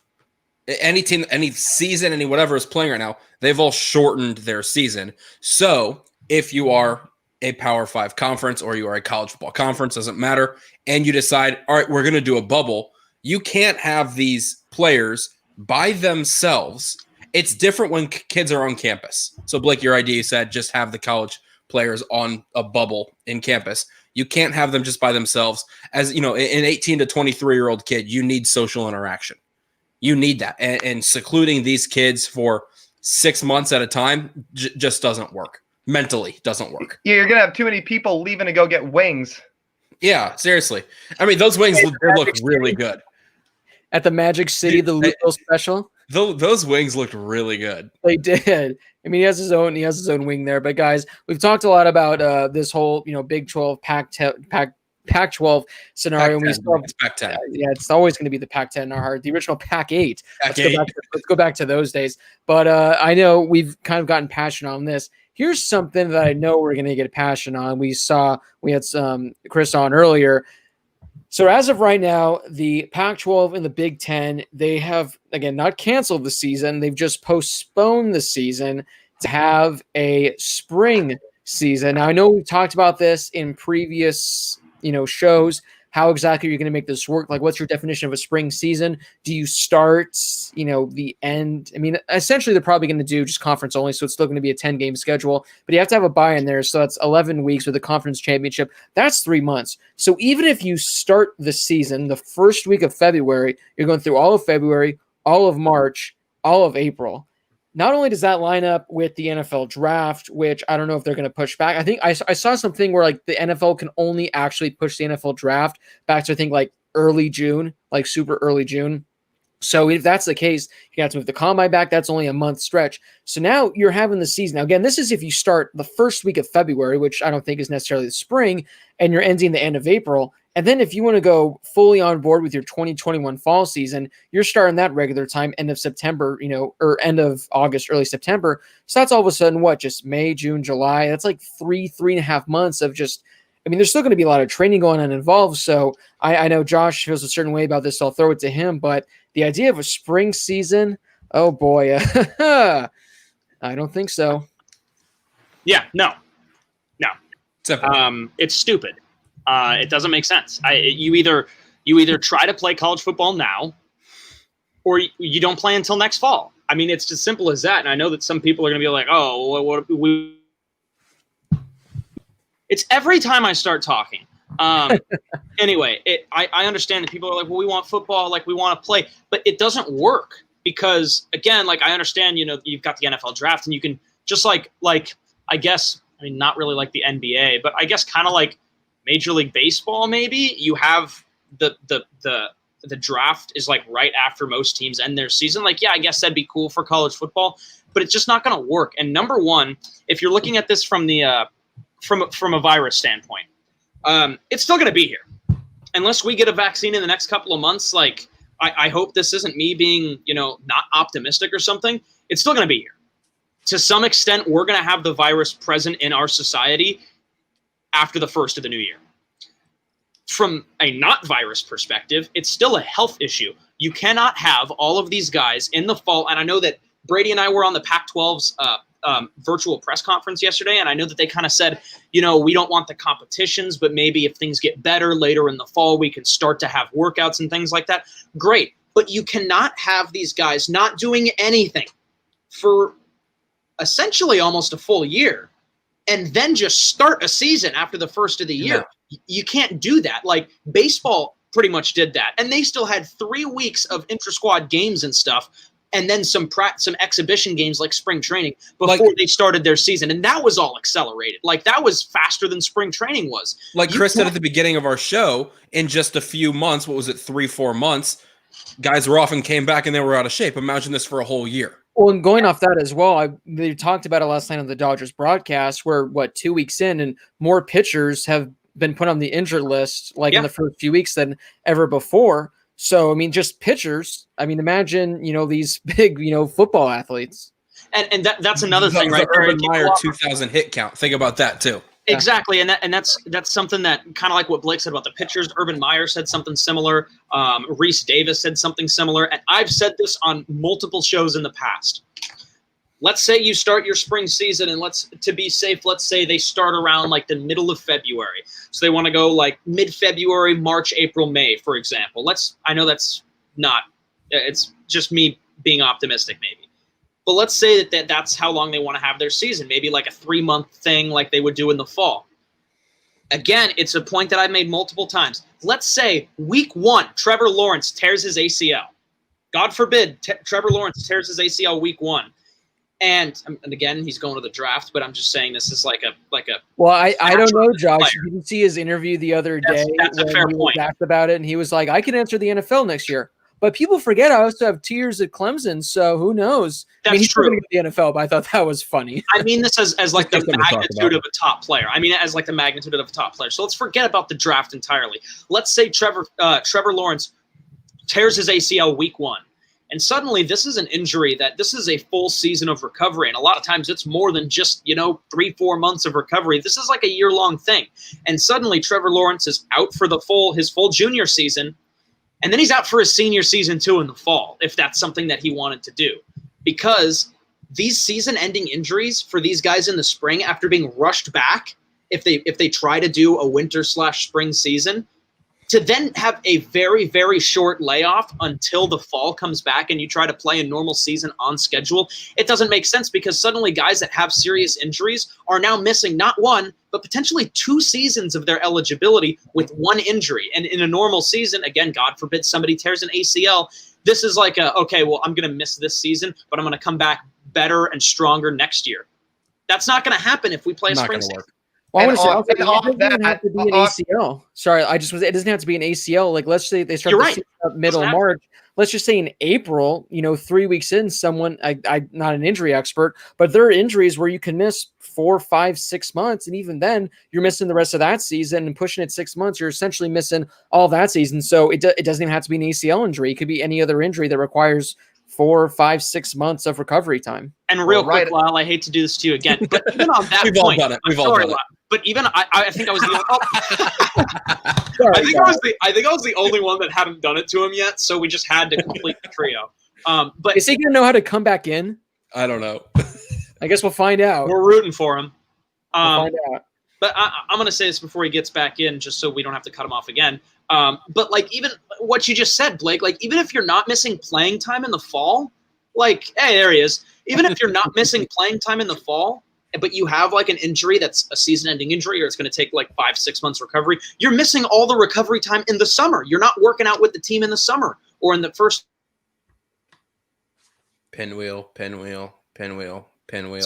any team, any season, any whatever is playing right now, they've all shortened their season. So if you are a Power 5 conference or you are a college football conference, doesn't matter, and you decide, all right, we're going to do a bubble, you can't have these players by themselves. It's different when kids are on campus. So, Blake, your idea, you said just have the college players on a bubble in campus. You can't have them just by themselves. As an 18 to 23-year-old kid, you need social interaction. You need that. And secluding these kids for 6 months at a time just doesn't work. Mentally doesn't work. Yeah, you're going to have too many people leaving to go get wings. Yeah, seriously. Those wings look really good. At the Magic City, the Lugo special. Those wings looked really good. They did. He has his own wing there. But guys, we've talked a lot about this whole Big 12 Pac-12 scenario. It's Pac-10. Yeah, it's always going to be the Pac-10 in our heart. The original Pac-8. Let's go back to those days. But I know we've kind of gotten passionate on this. Here's something that I know we're going to get passionate on. We had some Chris on earlier. So as of right now, the Pac-12 and the Big 10, they have, again, not canceled the season. They've just postponed the season to have a spring season. Now, I know we've talked about this in previous, shows. How exactly are you going to make this work? Like, what's your definition of a spring season? Do you start, the end? I mean, essentially, they're probably going to do just conference only, so it's still going to be a 10-game schedule. But you have to have a bye in there, so that's 11 weeks with a conference championship. That's 3 months. So even if you start the season the first week of February, you're going through all of February, all of March, all of April. Not only does that line up with the NFL draft, which I don't know if they're going to push back. I think I saw something where like the NFL can only actually push the NFL draft back to I think like early June, like super early June. So if that's the case, you have to move the combine back. That's only a month stretch. So now you're having the season. Now, again, this is if you start the first week of February, which I don't think is necessarily the spring, and you're ending the end of April. And then if you want to go fully on board with your 2021 fall season, you're starting that regular time, end of September, or end of August, early September. So that's all of a sudden what, just May, June, July. That's like 3.5 months of just, there's still going to be a lot of training going on involved. So I know Josh feels a certain way about this, so I'll throw it to him. But the idea of a spring season, oh boy, I don't think so. Yeah, no. It's stupid. It doesn't make sense. You either try to play college football now, or you don't play until next fall. I mean, it's as simple as that. And I know that some people are going to be like, "Oh, it's every time I start talking." Anyway, I understand that people are like, "Well, we want football, like we want to play," but it doesn't work because, again, like I understand, you've got the NFL draft, and you can just like I guess, not really like the NBA, but I guess kind of like Major League Baseball, maybe you have the draft is like right after most teams end their season. Like, yeah, I guess that'd be cool for college football, but it's just not going to work. And number one, if you're looking at this from the from a virus standpoint, it's still going to be here unless we get a vaccine in the next couple of months. Like, I hope this isn't me being not optimistic or something. It's still going to be here. To some extent, we're going to have the virus present in our society after the first of the new year. From a not virus perspective, it's still a health issue. You cannot have all of these guys in the fall. And I know that Brady and I were on the Pac-12's virtual press conference yesterday, and I know that they kind of said, we don't want the competitions, but maybe if things get better later in the fall, we can start to have workouts and things like that. Great. But you cannot have these guys not doing anything for essentially almost a full year and then just start a season after the first of the year. No. You can't do that. Like baseball pretty much did that. And they still had 3 weeks of intra-squad games and stuff, and then some exhibition games like spring training before they started their season. And that was all accelerated. Like that was faster than spring training was. Like Chris said at the beginning of our show, in just a few months, what was it, 3-4 months, guys were off and came back and they were out of shape. Imagine this for a whole year. Well, and going off that as well, they talked about it last night on the Dodgers broadcast where, 2 weeks in, and more pitchers have been put on the injured list in the first few weeks than ever before. So, just pitchers. Imagine, these big, football athletes. And that's another thing, right? Urban Meyer 2,000 hit count. Think about that too. Exactly, and that's something that kind of like what Blake said about the pitchers. Urban Meyer said something similar. Reese Davis said something similar, and I've said this on multiple shows in the past. Let's say you start your spring season, and to be safe, let's say they start around like the middle of February. So they want to go like mid-February, March, April, May, for example. I know that's not. It's just me being optimistic, maybe. But let's say that's how long they want to have their season, maybe like a 3-month thing like they would do in the fall. Again, it's a point that I've made multiple times. Let's say week 1, Trevor Lawrence tears his ACL. God forbid Trevor Lawrence tears his ACL week 1. And again, he's going to the draft, but I'm just saying this is like a. Well, I don't know, Josh. Did you see his interview the other day? That's a fair point. He was asked about it, and he was like, "I can ensure the NFL next year." But people forget I also have 2 years at Clemson, so who knows? That's he's true. Going to the NFL, but I thought that was funny. I mean this as like the magnitude of a top player. So let's forget about the draft entirely. Let's say Trevor Lawrence tears his ACL week 1. And suddenly this is an injury this is a full season of recovery. And a lot of times it's more than just, 3-4 months of recovery. This is like a year-long thing. And suddenly Trevor Lawrence is out for his full junior season. And then he's out for his senior season too in the fall, if that's something that he wanted to do. Because these season-ending injuries for these guys in the spring after being rushed back, if they try to do a winter/spring season, to then have a very, very short layoff until the fall comes back and you try to play a normal season on schedule, it doesn't make sense because suddenly guys that have serious injuries are now missing not one, but potentially 2 seasons of their eligibility with one injury. And in a normal season, again, God forbid somebody tears an ACL, this is like okay, well, I'm going to miss this season, but I'm going to come back better and stronger next year. That's not going to happen if we play a spring season. Well, I want to say, it doesn't have to be an ACL. Sorry, it doesn't have to be an ACL. Like, let's say they start the season up middle of March. Let's just say in April, 3 weeks in, someone, I'm not an injury expert, but there are injuries where you can miss 4, 5, 6 months. And even then, you're missing the rest of that season and pushing it 6 months. You're essentially missing all that season. So it doesn't even have to be an ACL injury. It could be any other injury that requires 4, 5, 6 months of recovery time. And real quick, Lyle, I hate to do this to you again, but even on that We've point, all done it. We've all done it. But even I think I was I think I was the only one that hadn't done it to him yet, so we just had to complete the trio. But is he going to know how to come back in? I don't know. I guess we'll find out. We're rooting for him. We'll find out. But I'm going to say this before he gets back in, just so we don't have to cut him off again. But like even what you just said, Blake, like even if you're not missing playing time in the fall, like, hey, there he is. Even if you're not missing playing time in the fall, but you have like an injury that's a season-ending injury or it's going to take like 5, 6 months recovery, you're missing all the recovery time in the summer. You're not working out with the team in the summer or in the first. Pinwheel. It's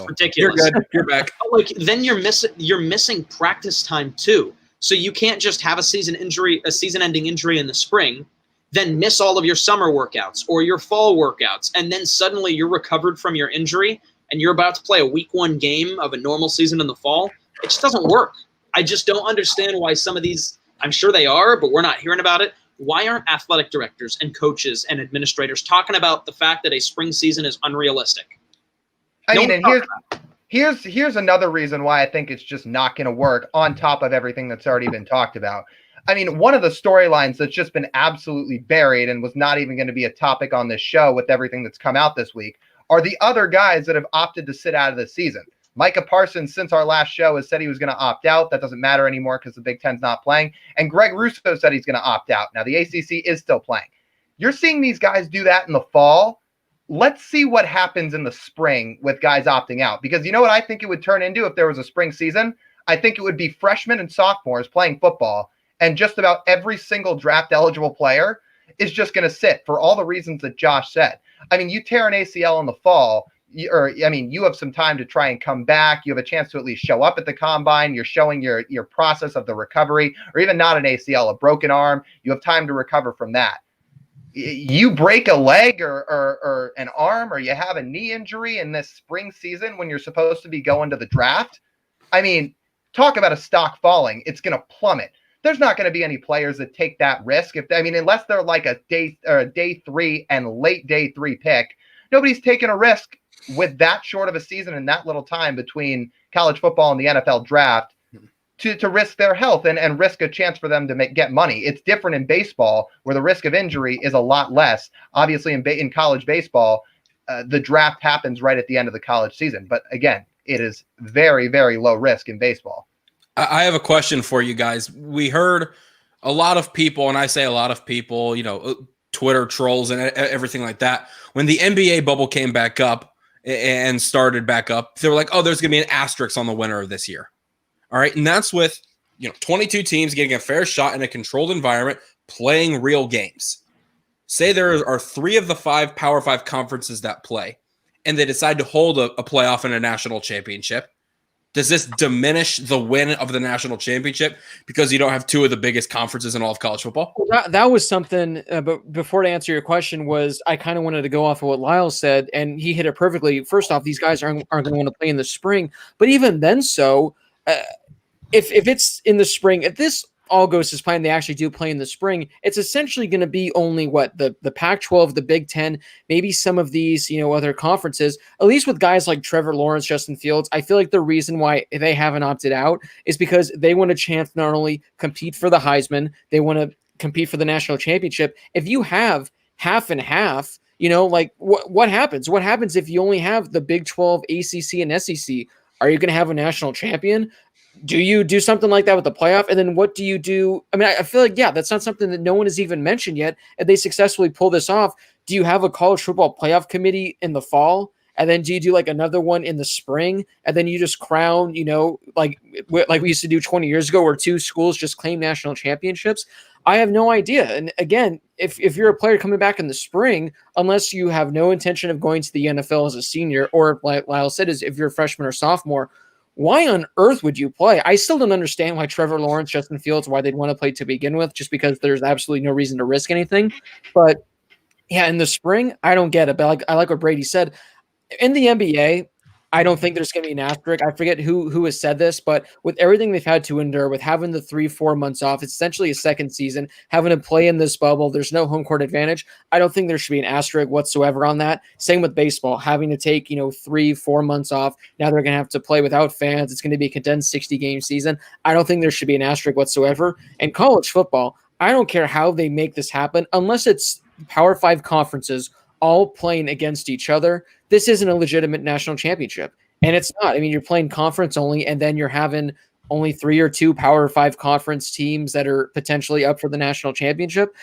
ridiculous. You're good. You're back. Like then you're missing practice time too. So you can't just have a season-ending injury in the spring, then miss all of your summer workouts or your fall workouts, and then suddenly you're recovered from your injury and you're about to play a week 1 game of a normal season in the fall. It just doesn't work. I just don't understand why some of these, I'm sure they are, but we're not hearing about it. Why aren't athletic directors and coaches and administrators talking about the fact that a spring season is unrealistic? And here's another reason why I think it's just not going to work on top of everything that's already been talked about. I mean, one of the storylines that's just been absolutely buried and was not even going to be a topic on this show with everything that's come out this week are the other guys that have opted to sit out of the season. Micah Parsons, since our last show, has said he was going to opt out. That doesn't matter anymore because the Big Ten's not playing. And Greg Russo said he's going to opt out. Now, the ACC is still playing. You're seeing these guys do that in the fall. Let's see what happens in the spring with guys opting out. Because you know what I think it would turn into if there was a spring season? I think it would be freshmen and sophomores playing football. And just about every single draft-eligible player is just going to sit for all the reasons that Josh said. I mean, you tear an ACL in the fall, you have some time to try and come back. You have a chance to at least show up at the combine. You're showing your process of the recovery, or even not an ACL, a broken arm. You have time to recover from that. You break a leg or an arm, or you have a knee injury in this spring season when you're supposed to be going to the draft. I mean, talk about a stock falling. It's going to plummet. There's not going to be any players that take that risk. Unless they're like a day 3 and late day 3 pick, nobody's taking a risk with that short of a season and that little time between college football and the NFL draft to risk their health and risk a chance for them to get money. It's different in baseball where the risk of injury is a lot less. Obviously, in college baseball, the draft happens right at the end of the college season. But again, it is very, very low risk in baseball. I have a question for you guys. We heard a lot of people, and I say a lot of people, Twitter trolls and everything like that. When the NBA bubble came back up and started back up, they were like, oh, there's going to be an asterisk on the winner of this year. All right. And that's with, 22 teams getting a fair shot in a controlled environment, playing real games. Say there are 3 of the 5 Power 5 conferences that play, and they decide to hold a playoff and a national championship. Does this diminish the win of the national championship because you don't have 2 of the biggest conferences in all of college football? That was something, but before to answer your question I kind of wanted to go off of what Lyle said, and he hit it perfectly. First off, these guys aren't going to want to play in the spring, but even then if it's in the spring, if this all goes as planned, they actually do play in the spring, it's essentially going to be only the Pac-12, the Big Ten, maybe some of these, other conferences, at least with guys like Trevor Lawrence, Justin Fields. I feel like the reason why they haven't opted out is because they want a chance to not only compete for the Heisman, they want to compete for the national championship. If you have half and half, Like what happens? What happens if you only have the Big 12, ACC, and SEC? Are you going to have a national champion? Do you do something like that with the playoff? And then what do you do? I mean, I feel like, yeah, that's not something that no one has even mentioned yet. And they successfully pull this off. Do you have a college football playoff committee in the fall? And then do you do like another one in the spring? And then you just crown, like we used to do 20 years ago where 2 schools just claim national championships? I have no idea. And again, if you're a player coming back in the spring, unless you have no intention of going to the NFL as a senior, or like Lyle said, is if you're a freshman or sophomore, why on earth would you play? I still don't understand why Trevor Lawrence, Justin Fields, why they'd want to play to begin with, just because there's absolutely no reason to risk anything. But yeah, in the spring, I don't get it. But I like what Brady said. In the NBA, I don't think there's going to be an asterisk. I forget who has said this, but with everything they've had to endure, with having the 3-4 months off, it's essentially a second season, having to play in this bubble, there's no home court advantage. I don't think there should be an asterisk whatsoever on that. Same with baseball, having to take 3-4 months off. Now they're going to have to play without fans. It's going to be a condensed 60-game season. I don't think there should be an asterisk whatsoever. And college football, I don't care how they make this happen, unless it's Power 5 conferences all playing against each other. This isn't a legitimate national championship. And it's not. I mean, you're playing conference only, and then you're having only 3 or 2 Power 5 conference teams that are potentially up for the national championship.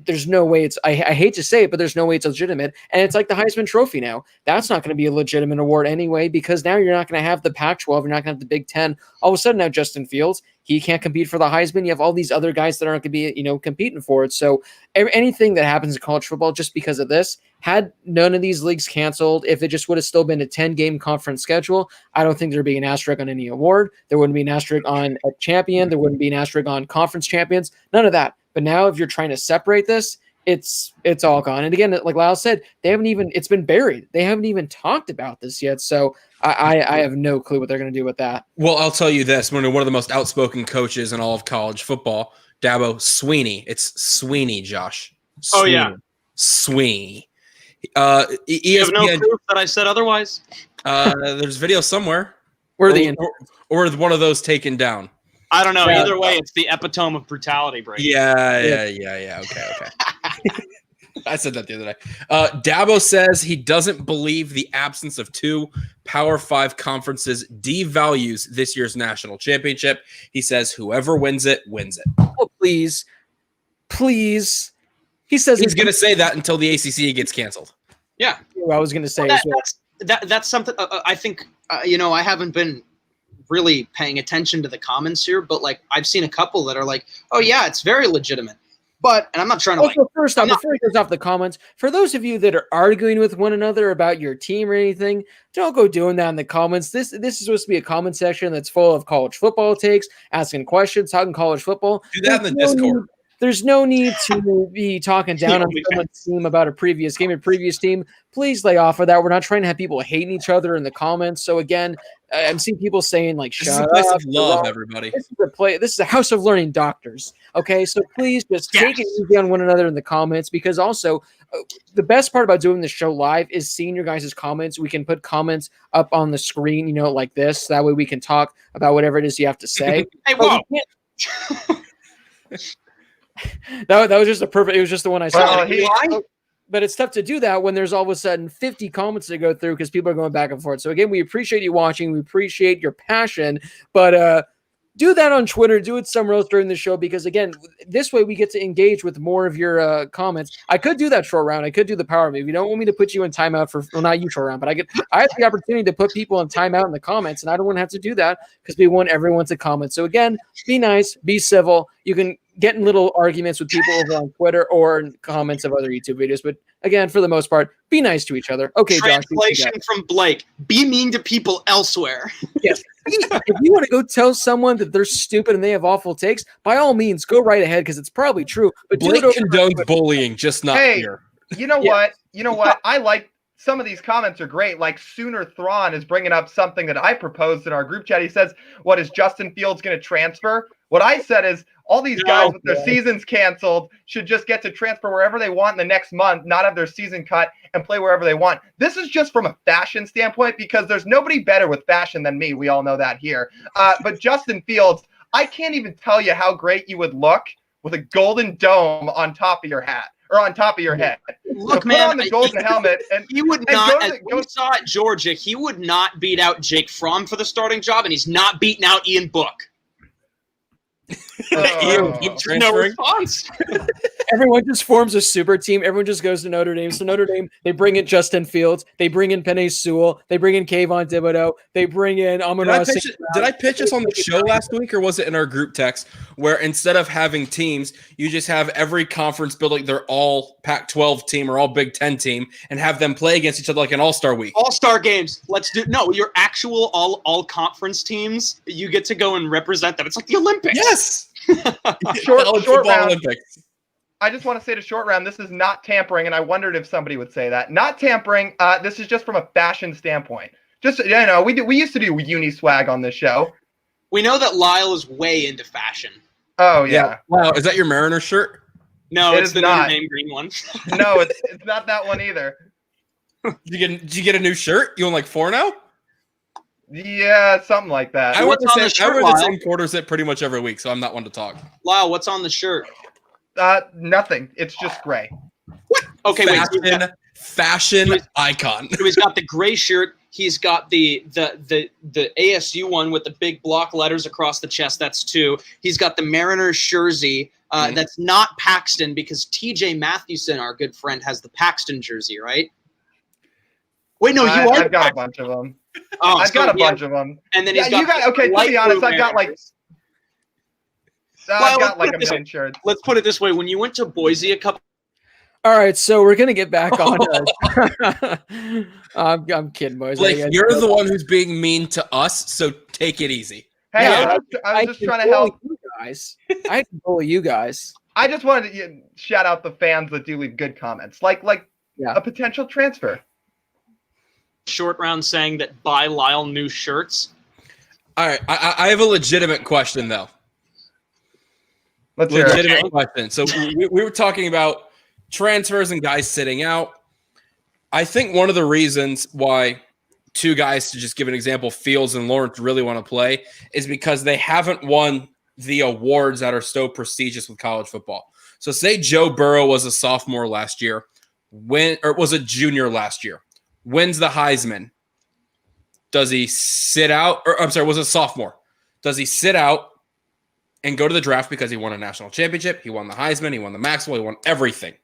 There's no way I hate to say it, but there's no way it's legitimate. And it's like the Heisman Trophy now. That's not going to be a legitimate award anyway, because now you're not going to have the Pac-12, you're not going to have the Big Ten. All of a sudden now Justin Fields, he can't compete for the Heisman. You have all these other guys that aren't going to be, competing for it. So anything that happens in college football just because of this, had none of these leagues canceled, if it just would have still been a 10-game conference schedule, I don't think there'd be an asterisk on any award. There wouldn't be an asterisk on a champion. There wouldn't be an asterisk on conference champions. None of that. But now if you're trying to separate this, it's all gone. And again, like Lyle said, it's been buried. They haven't even talked about this yet. So I have no clue what they're going to do with that. Well, I'll tell you this. One of the most outspoken coaches in all of college football, Dabo Swinney. It's Sweeney, Josh. Oh, Sweeney. yeah. Sweeney. ESPN, you have no proof that I said otherwise? There's video somewhere. Where are they in? Or one of those taken down. I don't know. Either way, it's the epitome of brutality, Brady. Yeah. Okay. I said that the other day. Dabo says he doesn't believe the absence of 2 Power 5 conferences devalues this year's national championship. He says whoever wins it, wins it. Oh, please. He says he's going to say that until the ACC gets canceled. Yeah. I was going to say that's something I think, I haven't been really paying attention to the comments here, but like I've seen a couple that are like, oh yeah, it's very legitimate. But, and I'm not trying to also, first off, before it goes off the comments, for those of you that are arguing with one another about your team or anything, don't go doing that in the comments. This is supposed to be a comment section that's full of college football takes, asking questions, talking college football. Do that in the Discord. There's no need to be talking down on someone's team about a previous game, a previous team. Please lay off of that. We're not trying to have people hating each other in the comments. So again, I'm seeing people saying like, "This is a place of love, everybody." This is a house of learning, doctors. Okay, so please just take it easy on one another in the comments, because also the best part about doing the show live is seeing your guys' comments. We can put comments up on the screen, like this. That way we can talk about whatever it is you have to say. Hey, whoa. That was just it was just the one I saw. Well, but it's tough to do that when there's all of a sudden 50 comments to go through because people are going back and forth. So again, we appreciate you watching. We appreciate your passion, but do that on Twitter. Do it somewhere else during the show, because again, this way we get to engage with more of your comments. I could do that short round. I could do the power move. You don't want me to put you in timeout not you short round, but I have the opportunity to put people in timeout in the comments, and I don't want to have to do that because we want everyone to comment. So again, be nice, be civil. You can get in little arguments with people over on Twitter or in comments of other YouTube videos. But again, for the most part, be nice to each other. Okay, Translation from Blake: be mean to people elsewhere. Yes. If you want to go tell someone that they're stupid and they have awful takes, by all means, go right ahead, because it's probably true. But Blake condones bullying, just not here. You know what? I like some of these comments are great. Like Sooner Thrawn is bringing up something that I proposed in our group chat. He says, "What is Justin Fields going to transfer?" What I said is, all these guys with their seasons canceled should just get to transfer wherever they want in the next month, not have their season cut, and play wherever they want. This is just from a fashion standpoint, because there's nobody better with fashion than me. We all know that here. But Justin Fields, I can't even tell you how great you would look with a golden dome on top of your hat or on top of your head. Look, put man, on the golden helmet and he would and not. goes- As we saw at Georgia, he would not beat out Jake Fromm for the starting job, and he's not beating out Ian Book. Ian Book No transferring. response. Everyone just forms a super team. Everyone just goes to Notre Dame. So Notre Dame, they bring in Justin Fields. They bring in Penei Sewell. They bring in Kayvon Thibodeau. They bring in Amon-Ra St. Did I pitch this on the show last week, or was it in our group text where instead of having teams, you just have every conference build like they're all Pac-12 team or all Big Ten team and have them play against each other like an all-star week? All-star games. Let's do your actual all conference teams. You get to go and represent them. It's like the Olympics. Yes. Short Football round. Olympics. I just want to say to short round, this is not tampering, and I wondered if somebody would say that. Not tampering. This is just from a fashion standpoint. Just we used to do uni swag on this show. We know that Lyle is way into fashion. Oh yeah. Wow, is that your Mariner shirt? No, It it's is the not. Notre Dame green one. No, it's not that one either. Did you get a new shirt? You own like 4 now? Yeah, something like that. I wear What's on the I shirt, wear the Lyle? same quarters at pretty much every week, so I'm not one to talk. Lyle, what's on the shirt? Nothing. It's just gray. Okay, wait. Fashion icon. So he's got the gray shirt. He's got the ASU one with the big block letters across the chest. That's 2. He's got the Mariners jersey. That's not Paxton because TJ Mathewson, our good friend, has the Paxton jersey, right? Wait, no, you are. I've got a bunch of them. Oh, I've got a bunch of them. And then he's got you got okay. To light be honest, blue I've got like Mariners. I've Well, got like a million shirts. Let's put it this way: when you went to Boise a couple. All right, so we're gonna get back on. I'm kidding, boys. Blake, you're the one who's being mean to us, so take it easy. Hey, Yeah, I was just can trying to help. bully you guys. I can bully you guys. I just wanted to shout out the fans that do leave good comments, like Yeah. a potential transfer. Short round saying that buy Lyle new shirts. All right, I have a legitimate question though. Let's hear it. Legitimate question. So we were talking about transfers and guys sitting out. I think one of the reasons why 2 guys, to just give an example, Fields and Lawrence really want to play is because they haven't won the awards that are so prestigious with college football. So say Joe Burrow was a sophomore last year, was a junior last year, wins the Heisman. Does he sit out? Or I'm sorry, was a sophomore. Does he sit out and go to the draft because he won a national championship? He won the Heisman. He won the Maxwell. He won everything.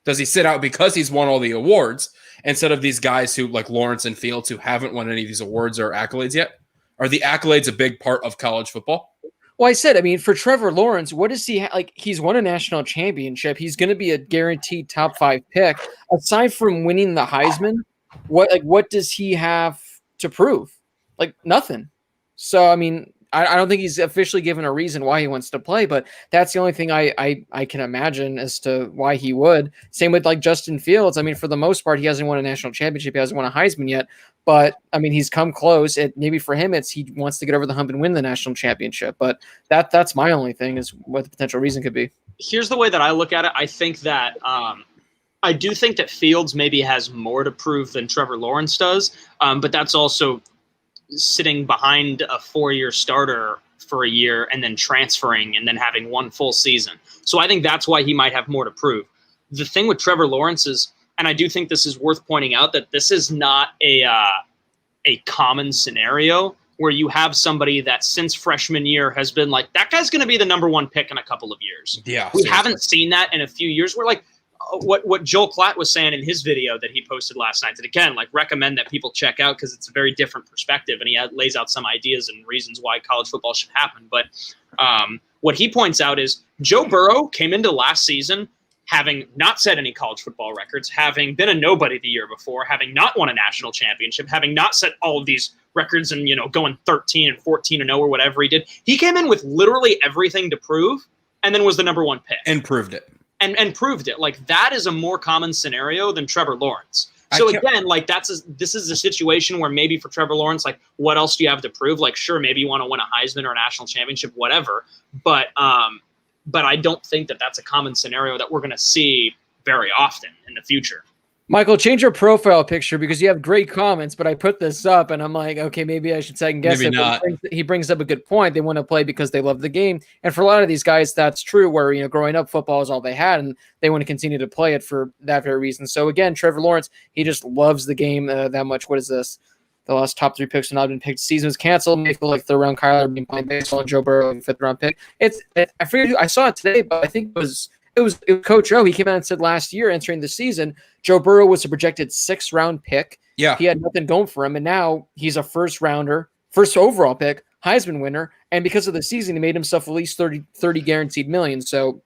Does he sit out because he's won all the awards instead of these guys who, like Lawrence and Fields, who haven't won any of these awards or accolades yet? Are the accolades a big part of college football? Well, I said, I mean, for Trevor Lawrence, what does he like? He's won a national championship. He's going to be a guaranteed top 5 pick. Aside from winning the Heisman, what does he have to prove? Like nothing. So, I mean, I don't think he's officially given a reason why he wants to play, but that's the only thing I can imagine as to why he would. Same with like Justin Fields. I mean, for the most part, he hasn't won a national championship. He hasn't won a Heisman yet, but I mean, he's come close. Maybe for him, he wants to get over the hump and win the national championship. But that's my only thing is what the potential reason could be. Here's the way that I look at it. I think that I do think that Fields maybe has more to prove than Trevor Lawrence does, but that's also sitting behind a 4-year starter for a year and then transferring and then having 1 full season. So I think that's why he might have more to prove. The thing with Trevor Lawrence is, and I do think this is worth pointing out, that this is not a common scenario where you have somebody that since freshman year has been like, that guy's going to be the number 1 pick in a couple of years. Yeah, we haven't seen that in a few years. We're like, what Joel Klatt was saying in his video that he posted last night, that again, like recommend that people check out because it's a very different perspective and he lays out some ideas and reasons why college football should happen. But what he points out is Joe Burrow came into last season having not set any college football records, having been a nobody the year before, having not won a national championship, having not set all of these records and, going 13 and 14-0 or whatever he did. He came in with literally everything to prove and then was the number 1 pick. And proved it. And proved it. Like that is a more common scenario than Trevor Lawrence. So again, like this is a situation where maybe for Trevor Lawrence, like what else do you have to prove? Like sure, maybe you want to win a Heisman or a national championship, whatever. But I don't think that that's a common scenario that we're going to see very often in the future. Michael, change your profile picture because you have great comments, but I put this up and I'm like, okay, maybe I should second guess Maybe it. not. He brings up a good point. They want to play because they love the game. And for a lot of these guys, that's true, where, growing up, football is all they had and they want to continue to play it for that very reason. So again, Trevor Lawrence, he just loves the game that much. What is this? The last top 3 picks have not been picked. Season was canceled. May feel like third round Kyler being playing baseball and Joe Burrow, 5th round pick. I figured I saw it today, but I think it was Coach O. He came out and said last year, entering the season, Joe Burrow was a projected 6th round pick. Yeah. He had nothing going for him, and now he's a first overall pick, Heisman winner, and because of the season, he made himself at least 30 guaranteed million. So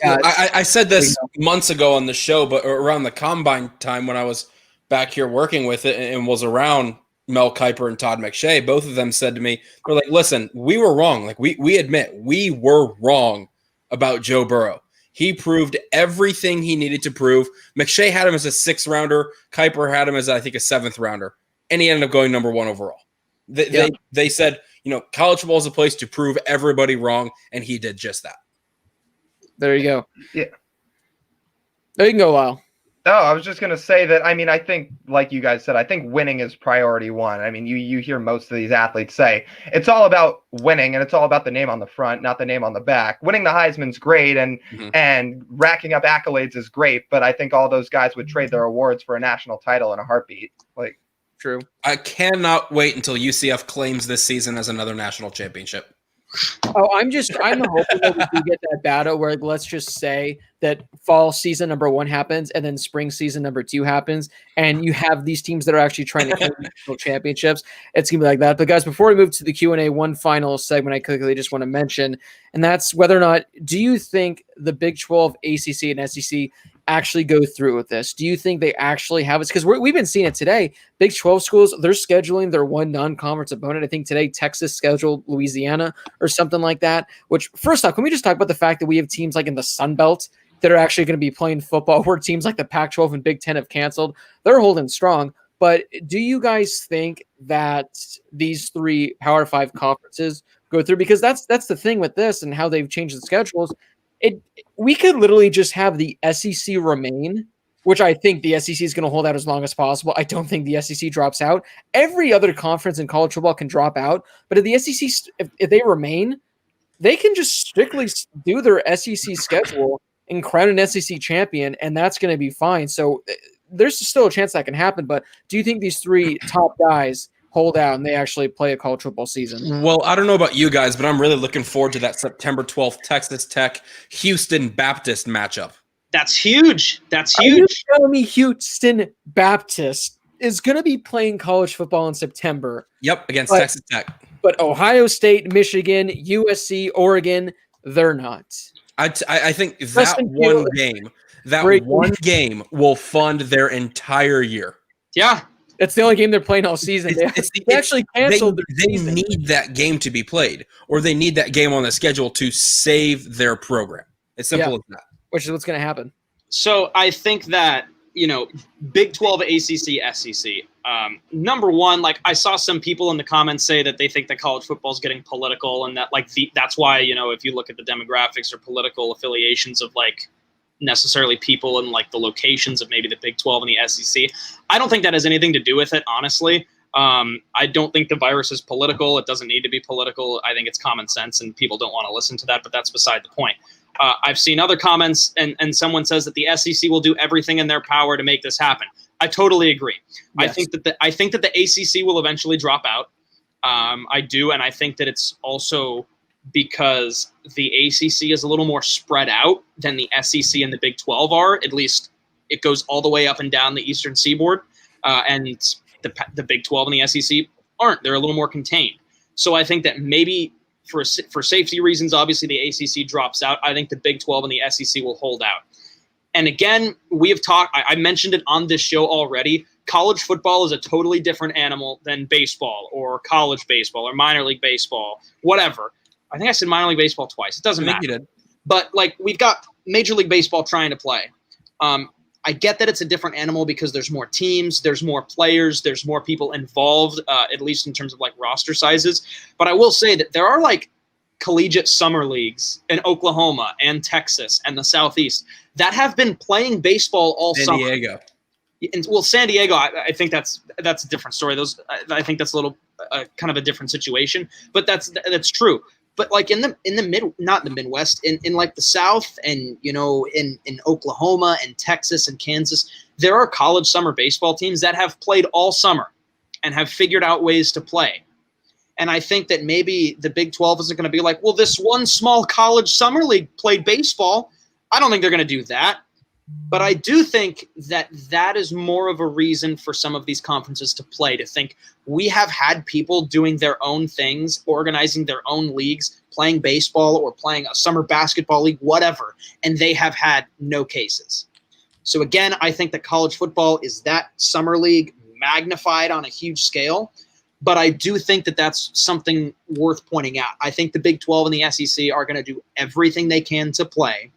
I said this months ago on the show, but around the combine time when I was back here working with it and was around Mel Kiper and Todd McShay, both of them said to me, they're like, listen, we were wrong. Like we admit we were wrong about Joe Burrow. He proved everything he needed to prove. McShay had him as a 6th rounder. Kiper had him as, I think, a 7th rounder. And he ended up going number 1 overall. They said, college football is a place to prove everybody wrong, and he did just that. There you go. Yeah. There you can go, Lyle. No, I was just going to say that, I think, like you guys said, I think winning is priority one. You hear most of these athletes say it's all about winning and it's all about the name on the front, not the name on the back. Winning the Heisman's great and racking up accolades is great, but I think all those guys would trade their awards for a national title in a heartbeat. True. I cannot wait until UCF claims this season as another national championship. Oh, I'm hoping that we do get that battle where let's just say that fall season number 1 happens and then spring season number 2 happens, and you have these teams that are actually trying to win national championships. It's gonna be like that. But guys, before we move to the Q&A, one final segment I quickly just want to mention, and that's whether or not do you think the Big 12, ACC, and SEC actually go through with this? Do you think they actually have it? Because we've been seeing it today. Big 12 schools, they're scheduling their one non-conference opponent. I think today Texas scheduled Louisiana or something like that. Which, first off, can we just talk about the fact that we have teams like in the Sun Belt that are actually going to be playing football, where teams like the Pac-12 and Big 10 have canceled? They're holding strong. But do you guys think that these 3 Power 5 conferences go through? Because that's the thing with this and how they've changed the schedules. We could literally just have the SEC remain, which I think the SEC is going to hold out as long as possible. I don't think the SEC drops out. Every other conference in college football can drop out, but if the SEC, if they remain, they can just strictly do their SEC schedule and crown an SEC champion, and that's going to be fine. So there's still a chance that can happen, but do you think these 3 top guys hold out and they actually play a college football season? Well, I don't know about you guys, but I'm really looking forward to that September 12th Texas Tech Houston Baptist matchup. That's huge. Are you telling me Houston Baptist is going to be playing college football in September? Yep, against Texas Tech. But Ohio State, Michigan, USC, Oregon, they're not. I think that one game will fund their entire year. Yeah. It's the only game they're playing all season. They actually canceled their season. They need that game to be played, or they need that game on the schedule to save their program. It's simple as that. Which is what's going to happen. So I think that, Big 12, ACC, SEC. Number one, I saw some people in the comments say that they think that college football is getting political, and that that's why, if you look at the demographics or political affiliations of necessarily people and the locations of maybe the Big 12 and the SEC. I don't think that has anything to do with it, honestly. I don't think the virus is political. It doesn't need to be political. I think it's common sense, and people don't want to listen to that, but that's beside the point. I've seen other comments, and someone says that the SEC will do everything in their power to make this happen. I totally agree. Yes. I think that the ACC will eventually drop out. I do, and I think that it's also because the ACC is a little more spread out than the SEC and the Big 12 are. At least it goes all the way up and down the Eastern Seaboard, and the Big 12 and the SEC aren't. They're a little more contained. So I think that maybe for safety reasons, obviously the ACC drops out. I think the Big 12 and the SEC will hold out. And again, we have talked, I mentioned it on this show already. College football is a totally different animal than baseball or college baseball or minor league baseball, whatever. I think I said minor league baseball twice. It doesn't matter. You did. But we've got Major League Baseball trying to play. I get that it's a different animal because there's more teams, there's more players, there's more people involved, at least in terms of roster sizes. But I will say that there are collegiate summer leagues in Oklahoma and Texas and the Southeast that have been playing baseball all summer. San Diego. And, well, San Diego, I think that's a different story. I think that's a little kind of a different situation, but that's true. But like in the not in the Midwest, in like the South, and in Oklahoma and Texas and Kansas, there are college summer baseball teams that have played all summer and have figured out ways to play. And I think that maybe the Big 12 isn't going to be like, well, this one small college summer league played baseball. I don't think they're going to do that. But I do think that is more of a reason for some of these conferences to play, to think we have had people doing their own things, organizing their own leagues, playing baseball or playing a summer basketball league, whatever, and they have had no cases. So again, I think that college football is that summer league magnified on a huge scale, but I do think that that's something worth pointing out. I think the Big 12 and the SEC are going to do everything they can to play.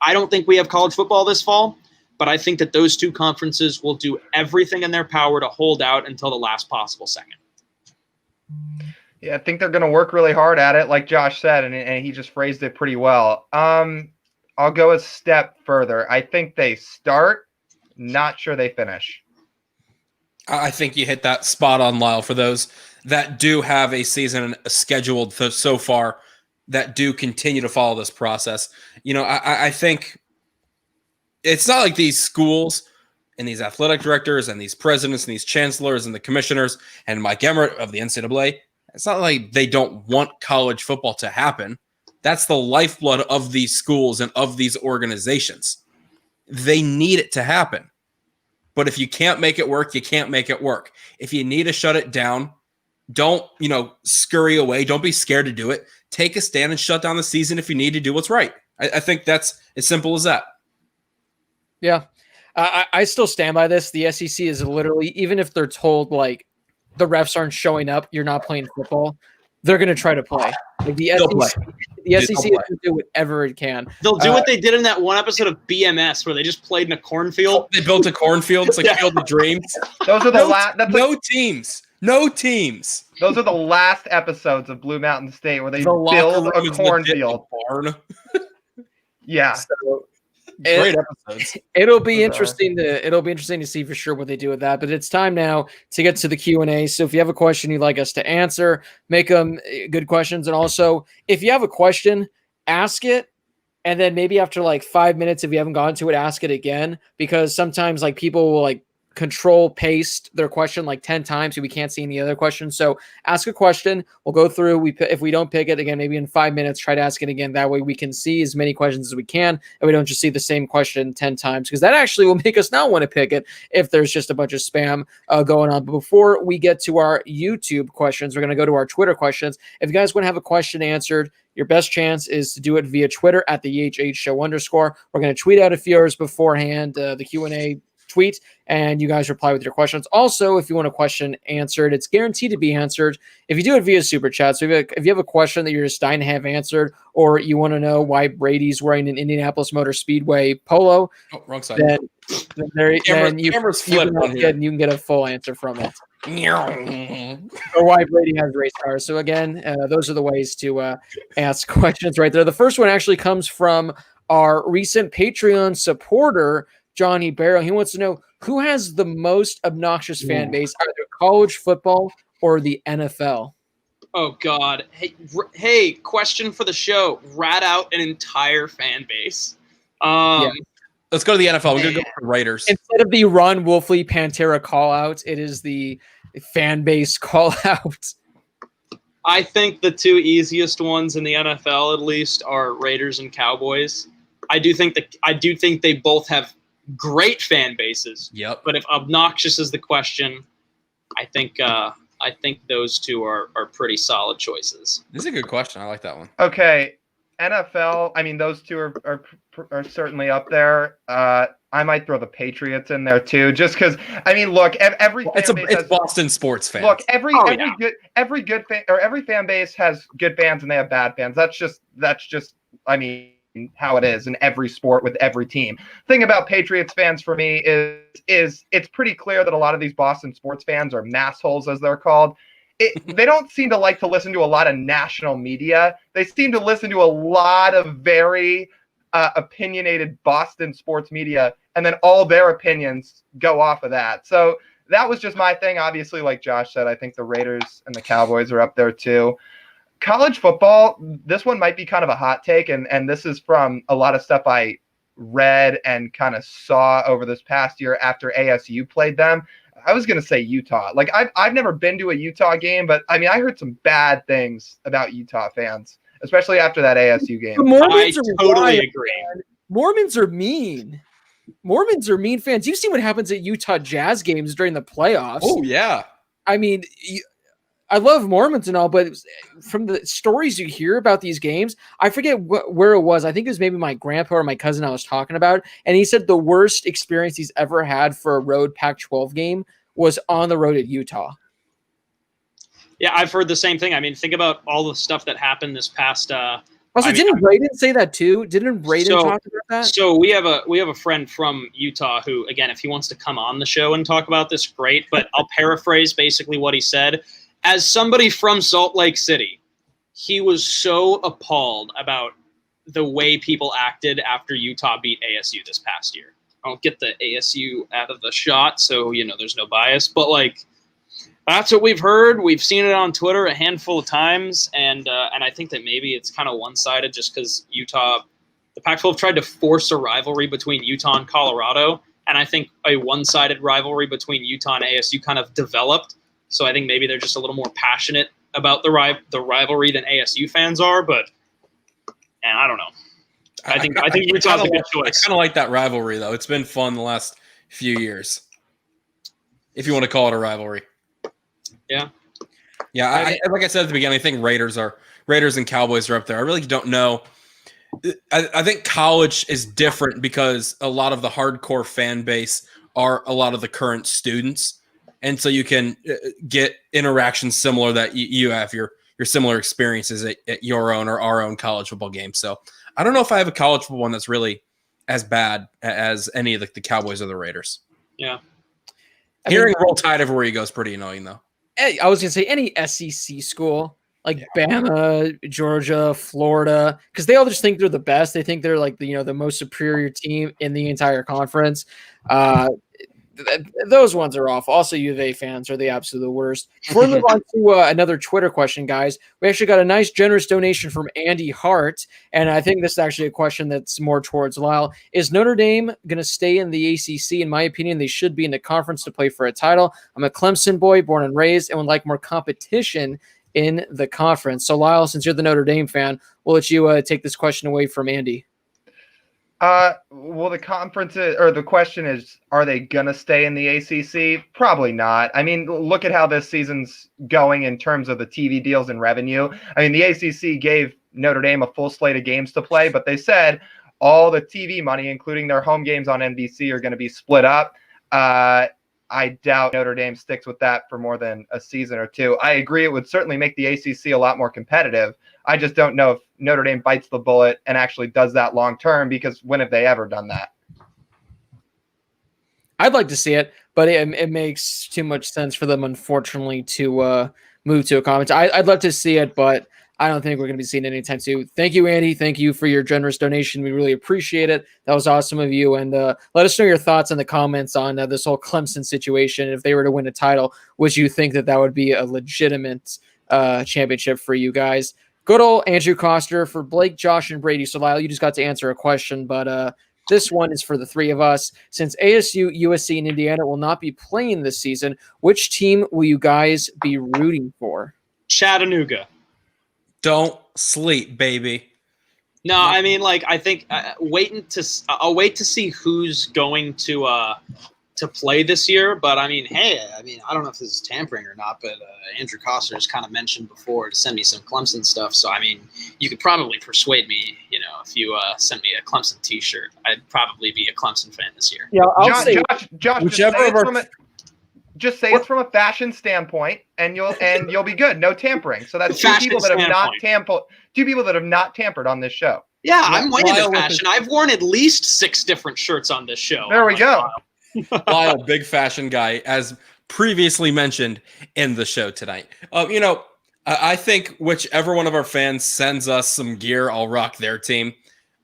I don't think we have college football this fall, but I think that those two conferences will do everything in their power to hold out until the last possible second. Yeah, I think they're going to work really hard at it, like Josh said, and he just phrased it pretty well. I'll go a step further. I think they start, not sure they finish. I think you hit that spot on, Lyle, for those that do have a season scheduled so far, that do continue to follow this process. I think it's not like these schools and these athletic directors and these presidents and these chancellors and the commissioners and Mike Emmert of the NCAA, it's not like they don't want college football to happen. That's the lifeblood of these schools and of these organizations. They need it to happen. But if you can't make it work, you can't make it work. If you need to shut it down, don't, scurry away. Don't be scared to do it. Take a stand and shut down the season if you need to do what's right. I think that's as simple as that. Yeah. I still stand by this. The SEC is literally, even if they're told like the refs aren't showing up, you're not playing football, they're going to try to play. Like the SEC is going to do whatever it can. They'll do what they did in that one episode of BMS where they just played in a cornfield. They built a cornfield. It's like Field of Dreams. Those are the No teams. Those are the last episodes of Blue Mountain State where they build a cornfield. Barn. Yeah. So, great episodes. It'll be interesting to see for sure what they do with that. But it's time now to get to the Q&A. So if you have a question you'd like us to answer, make them good questions. And also, if you have a question, ask it. And then maybe after like 5 minutes, if you haven't gotten to it, ask it again. Because sometimes like people will like control paste their question like 10 times so we can't see any other questions. So ask a question. We'll go through. If we don't pick it again, maybe in 5 minutes, try to ask it again. That way we can see as many questions as we can, and we don't just see the same question 10 times, because that actually will make us not want to pick it if there's just a bunch of spam going on. But before we get to our YouTube questions, we're going to go to our Twitter questions. If you guys want to have a question answered, your best chance is to do it via Twitter at the EHH Show _. We're going to tweet out a few hours beforehand, the Q&A tweet, and you guys reply with your questions. Also, if you want a question answered, it's guaranteed to be answered if you do it via Super Chat. So if you have a question that you're just dying to have answered, or you want to know why Brady's wearing an Indianapolis Motor Speedway polo, wrong side. then you can get a full answer from it. Or why Brady has race cars. So again, those are the ways to ask questions right there. The first one actually comes from our recent Patreon supporter, Johnny Barrow. He wants to know who has the most obnoxious fan base, either college football or the NFL. Oh God! Hey! Question for the show: rat out an entire fan base. Let's go to the NFL. We're gonna go for Raiders instead of the Ron Wolfley Pantera call out. It is the fan base call out. I think the two easiest ones in the NFL, at least, are Raiders and Cowboys. I do think they both have great fan bases. Yep. But if obnoxious is the question, I think those two are pretty solid choices. This is a good question. I like that one. Okay, NFL. I mean, those two are certainly up there. I might throw the Patriots in there too, just because. I mean, look, it's Boston sports fans. Look, every fan base has good fans and they have bad fans. That's just. I mean, how it is in every sport with every team. Thing about Patriots fans for me is it's pretty clear that a lot of these Boston sports fans are massholes, as they're called. They don't seem to like to listen to a lot of national media. They seem to listen to a lot of very opinionated Boston sports media, and then all their opinions go off of that. So that was just my thing. Obviously, like Josh said, I think the Raiders and the Cowboys are up there too. College football, this one might be kind of a hot take, and this is from a lot of stuff I read and kind of saw over this past year after ASU played them. I was going to say Utah. Like, I've never been to a Utah game, but I mean, I heard some bad things about Utah fans, especially after that ASU game. I totally agree. Mormons are mean. Mormons are mean fans. You've seen what happens at Utah Jazz games during the playoffs. Oh, yeah. I mean, I love Mormons and all, but from the stories you hear about these games, I forget where it was. I think it was maybe my grandpa or my cousin I was talking about, and he said the worst experience he's ever had for a road Pac-12 game was on the road at Utah. Yeah, I've heard the same thing. I mean, think about all the stuff that happened this past. Also, didn't Braden say that too? Didn't Braden talk about that? So we have a friend from Utah who, again, if he wants to come on the show and talk about this, great. But I'll paraphrase basically what he said. As somebody from Salt Lake City, he was so appalled about the way people acted after Utah beat ASU this past year. I'll get the ASU out of the shot, so there's no bias. But that's what we've heard. We've seen it on Twitter a handful of times, and I think that maybe it's kind of one-sided just because Utah, the Pac-12 tried to force a rivalry between Utah and Colorado, and I think a one-sided rivalry between Utah and ASU kind of developed. So I think maybe they're just a little more passionate about the rivalry than ASU fans are, and I don't know. I think Utah's a good choice. I kind of like that rivalry, though. It's been fun the last few years, if you want to call it a rivalry. Yeah. Yeah, like I said at the beginning, I think Raiders and Cowboys are up there. I really don't know. I think college is different because a lot of the hardcore fan base are a lot of the current students. And so you can get interactions similar that you have your similar experiences at your own or our own college football game. So I don't know if I have a college football one that's really as bad as any of the Cowboys or the Raiders. Yeah. Hearing Roll Tide everywhere you go is pretty annoying, though. I was going to say any SEC school, like Bama, Georgia, Florida, because they all just think they're the best. They think they're like the most superior team in the entire conference. Those ones are off. Also, U of A fans are the absolute worst. Before we move on to another Twitter question, guys, we actually got a nice, generous donation from Andy Hart, and I think this is actually a question that's more towards Lyle. Is Notre Dame going to stay in the ACC? In my opinion, they should be in the conference to play for a title. I'm a Clemson boy, born and raised, and would like more competition in the conference. So, Lyle, since you're the Notre Dame fan, we'll let you take this question away from Andy. Well, the question is, are they gonna stay in the ACC? Probably not. I mean, look at how this season's going in terms of the TV deals and revenue. I mean, the ACC gave Notre Dame a full slate of games to play, but they said all the TV money, including their home games on NBC, are going to be split up. I doubt Notre Dame sticks with that for more than a season or two. I agree it would certainly make the ACC a lot more competitive. I just don't know if Notre Dame bites the bullet and actually does that long term, because when have they ever done that? I'd like to see it, but it makes too much sense for them, unfortunately, to move to a conference. I'd love to see it, but I don't think we're going to be seeing it anytime soon. Thank you, Andy. Thank you for your generous donation. We really appreciate it. That was awesome of you. And let us know your thoughts in the comments on this whole Clemson situation. If they were to win a title, would you think that would be a legitimate championship for you guys? Good old Andrew Coster for Blake, Josh, and Brady. So, Lyle, you just got to answer a question, but this one is for the three of us. Since ASU, USC, and Indiana will not be playing this season, which team will you guys be rooting for? Chattanooga. Don't sleep, baby. No, I mean, I think I'll wait to see who's going to play this year. But I mean, I don't know if this is tampering or not, but Andrew Coster has kind of mentioned before to send me some Clemson stuff. So I mean, you could probably persuade me. If you sent me a Clemson T-shirt, I'd probably be a Clemson fan this year. Yeah, I'll say Josh, whichever just say it's from a fashion standpoint, and you'll be good. No tampering. So that's two people that have not tampered on this show. Yeah, I'm way into fashion. I've worn at least 6 different shirts on this show. There we go. Lyle, big fashion guy, as previously mentioned in the show tonight. I think whichever one of our fans sends us some gear, I'll rock their team.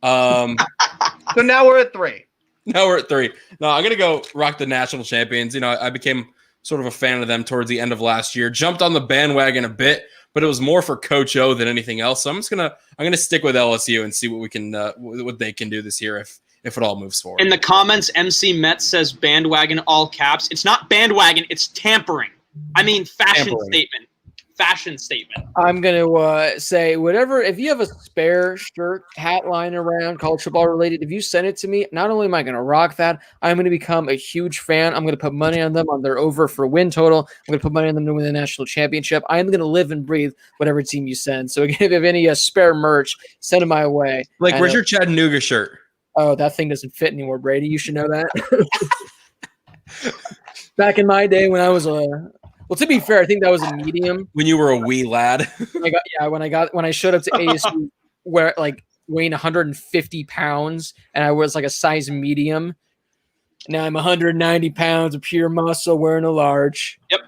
So now we're at 3. Now we're at 3. No, I'm gonna go rock the national champions. I became sort of a fan of them towards the end of last year. Jumped on the bandwagon a bit, but it was more for Coach O than anything else. So I'm gonna stick with LSU and see what we can what they can do this year if it all moves forward. In the comments, MC Met says bandwagon all caps. It's not bandwagon, it's tampering. I mean fashion statement. Fashion statement. I'm going to say whatever. If you have a spare shirt, hat lying around, college football related, if you send it to me, not only am I going to rock that, I'm going to become a huge fan. I'm going to put money on them on their over for win total. I'm going to put money on them to win the national championship. I'm going to live and breathe whatever team you send. So again, if you have any spare merch, send it my way. Like, where's your Chattanooga shirt? Oh, that thing doesn't fit anymore, Brady. You should know that. Back in my day when I was well, to be fair, I think that was a medium. When you were a wee lad. When I showed up to ASU where weighing 150 pounds and I was like a size medium. Now I'm 190 pounds of pure muscle wearing a large. Yep.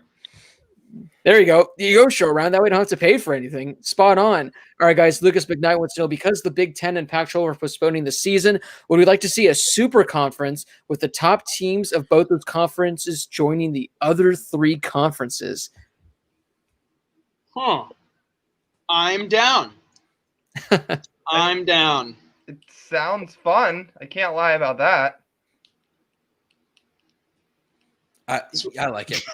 There you go. You go show around. That way you don't have to pay for anything. Spot on. All right, guys. Lucas McKnight wants to know, because the Big Ten and Pac-12 are postponing the season, would we like to see a super conference with the top teams of both those conferences joining the other 3 conferences? I'm down. I'm down. It sounds fun. I can't lie about that. I like it.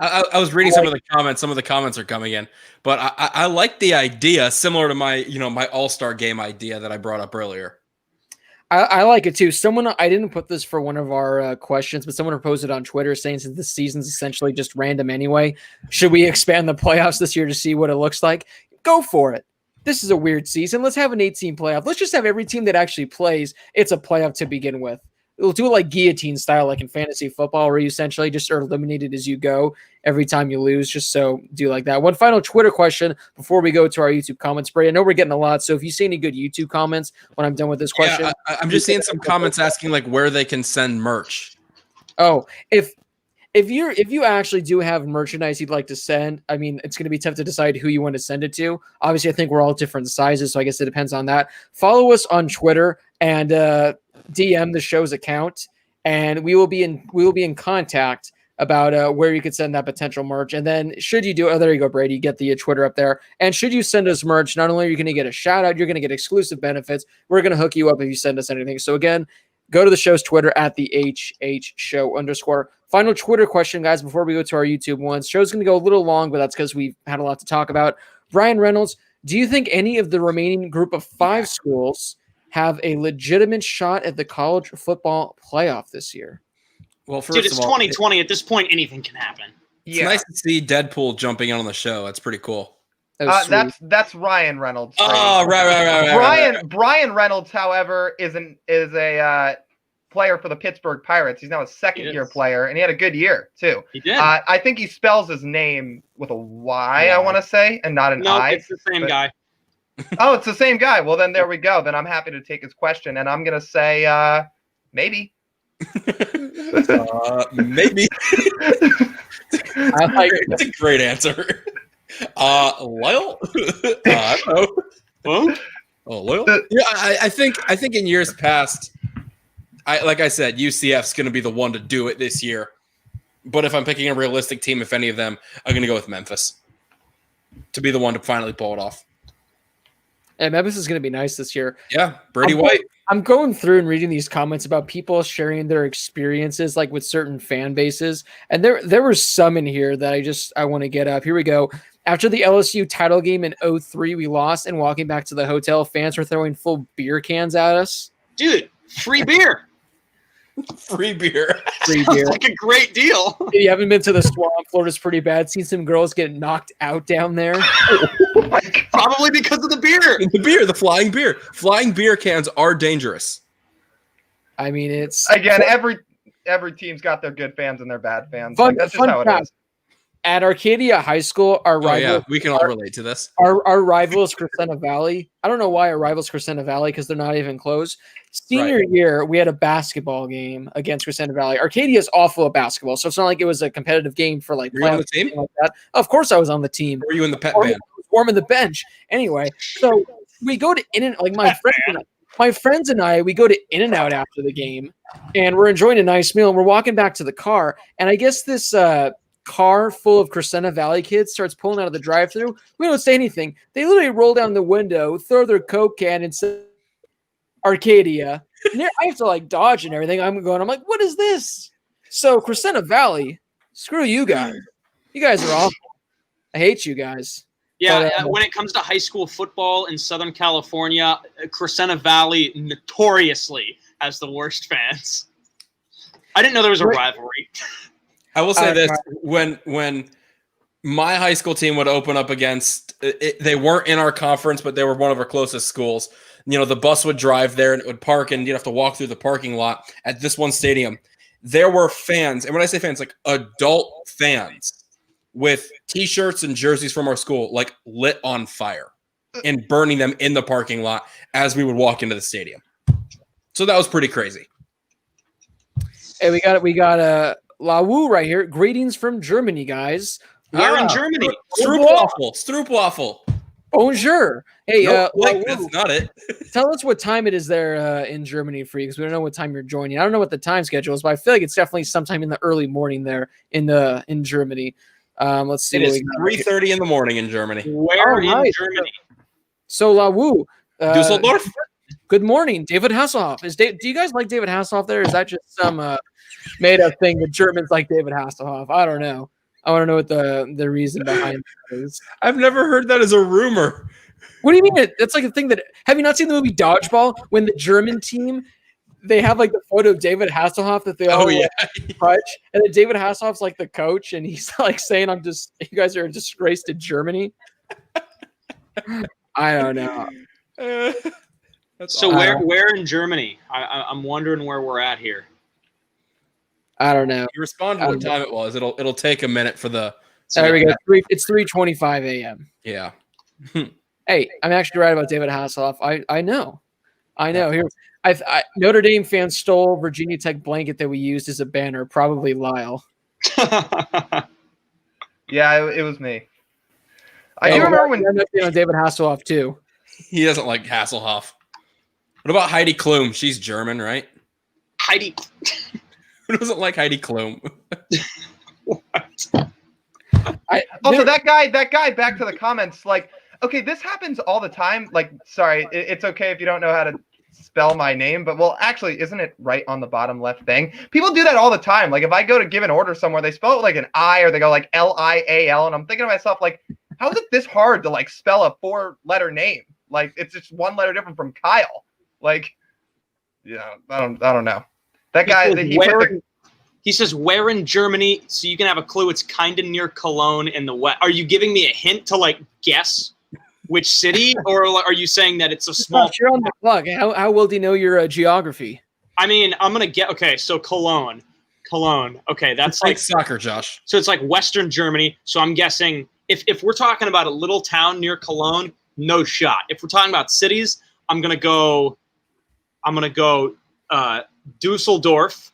I was reading some of the comments. Some of the comments are coming in, but I like the idea, similar to my my All-Star game idea that I brought up earlier. I like it too. I didn't put this for one of our questions, but someone proposed it on Twitter saying, since the season's essentially just random anyway, should we expand the playoffs this year to see what it looks like? Go for it. This is a weird season. Let's have an 8-team playoff. Let's just have every team that actually plays, it's a playoff to begin with. We'll do it like guillotine style, like in fantasy football, where you essentially just are eliminated as you go every time you lose. Just so do like that. One final Twitter question before we go to our YouTube comments. Brady, I know we're getting a lot, so if you see any good YouTube comments when I'm done with this question. Yeah, I'm just seeing some comments asking where they can send merch. Oh, if you actually do have merchandise you'd like to send, I mean, it's going to be tough to decide who you want to send it to. Obviously, I think we're all different sizes, so I guess it depends on that. Follow us on Twitter and DM the show's account, and we will be in contact about where you could send that potential merch. And then should you do, there you go, Brady, get the Twitter up there. And should you send us merch, not only are you going to get a shout out, you're going to get exclusive benefits. We're going to hook you up if you send us anything. So again, go to the show's Twitter at the @HHShow_. Final Twitter question, guys, before we go to our YouTube ones. Show's going to go a little long, but that's because we've had a lot to talk about. Brian Reynolds, do you think any of the remaining group of 5 schools have a legitimate shot at the college football playoff this year? Well, first dude, it's of all, 2020. At this point, anything can happen. It's nice to see Deadpool jumping on the show. That's pretty cool. That's Ryan Reynolds. Oh, right. Brian Reynolds, however, is a player for the Pittsburgh Pirates. He's now a second-year player, and he had a good year too. He did. I think he spells his name with a Y, I want to say, and not an I. No, it's the same guy. Oh, it's the same guy. Well, then there we go. Then I'm happy to take his question, and I'm gonna say maybe. Maybe. That's a great answer. Loyal. I don't know. Loyal. Yeah, I think in years past, like I said, UCF's going to be the one to do it this year. But if I'm picking a realistic team, if any of them, I'm going to go with Memphis to be the one to finally pull it off. And Memphis is going to be nice this year. Yeah, Brady White. I'm going through and reading these comments about people sharing their experiences like with certain fan bases. And there were some in here that I want to get up. Here we go. After the LSU title game in 2003, we lost, and walking back to the hotel, fans were throwing full beer cans at us. Dude, free beer. Free beer. Free beer. Sounds like a great deal. If you haven't been to the Swamp, Florida's pretty bad. Seen some girls get knocked out down there. Probably because of the beer. The flying beer. Flying beer cans are dangerous. I mean, it's again, every team's got their good fans and their bad fans. That's just how it is. At Arcadia High School, our rival, we can all relate to this. Our rival is Crescenta Valley. I don't know why our rival is Crescenta Valley because they're not even close. Senior year, we had a basketball game against Crescenta Valley. Arcadia is awful at basketball, so it's not like it was a competitive game for like. Were you on the team? Like that. Of course, I was on the team. Were you in the pet band? Warming the bench. Anyway, so we go to like my friend. my friends and I, we go to In-N-Out after the game, and we're enjoying a nice meal, and we're walking back to the car, and I guess this car full of Crescenta Valley kids starts pulling out of the drive-thru. We don't say anything. They literally roll down the window, throw their Coke can, and say, Arcadia. And I have to like dodge and everything. I'm like, what is this? So Crescenta Valley, screw you guys. You guys are awful. I hate you guys. Yeah, when it comes to high school football in Southern California, Crescenta Valley notoriously has the worst fans. I didn't know there was a rivalry. I will say this: when my high school team would open up against, they weren't in our conference, but they were one of our closest schools. You know, the bus would drive there and it would park, and you'd have to walk through the parking lot at this one stadium. There were fans, and when I say fans, like adult fans, with T-shirts and jerseys from our school, like lit on fire and burning them in the parking lot as we would walk into the stadium. So that was pretty crazy. Hey, we got La Wu right here. Greetings from Germany, guys. Where in Germany? Stroopwafel. Bonjour. Hey, nope, that's not it. Tell us what time it is there in Germany for you, because we don't know what time you're joining. I don't know what the time schedule is, but I feel like it's definitely sometime in the early morning there in Germany. Let's see. It is 3:30 in the morning in Germany. Where in Germany? So La Wu. Dusseldorf. Good morning, David Hasselhoff. Do you guys like David Hasselhoff there? Is that just some made up thing that Germans like David Hasselhoff? I don't know. I want to know what the reason behind it is. I've never heard that as a rumor. What do you mean? That's like a thing that. Have you not seen the movie Dodgeball? When the German team, they have like the photo of David Hasselhoff that they all touch, and then David Hasselhoff's like the coach, and he's like saying, you guys are a disgrace to Germany." I don't know. So where in Germany? I'm wondering where we're at here. I don't know. You respond to what time it was. It'll take a minute for the. There we go. It's 3:25 a.m. Yeah. Hey, I'm actually right about David Hasselhoff. I know. Here, Notre Dame fans stole Virginia Tech blanket that we used as a banner. Probably Lyle. Yeah, it was me. I do remember when David Hasselhoff too. He doesn't like Hasselhoff. What about Heidi Klum? She's German, right? Heidi. Who doesn't like Heidi Klum? What? That guy. Back to the comments. Like, okay, this happens all the time. Like, sorry, it's okay if you don't know how to spell my name, but well, actually, isn't it right on the bottom left thing? People do that all the time. Like, if I go to give an order somewhere, they spell it like an I, or they go like Lial, and I'm thinking to myself, like, how is it this hard to like spell a 4-letter name? Like, it's just one letter different from Kyle. Like, yeah, I don't know. That guy, he says, where in Germany? So you can have a clue. It's kind of near Cologne in the west. Are you giving me a hint to like guess which city, or are you saying that it's a small? You're on the plug. How well do you know your geography? I mean, I'm gonna get okay. So Cologne. Okay, that's like soccer, Josh. So it's like Western Germany. So I'm guessing if we're talking about a little town near Cologne, no shot. If we're talking about cities, I'm gonna go Dusseldorf,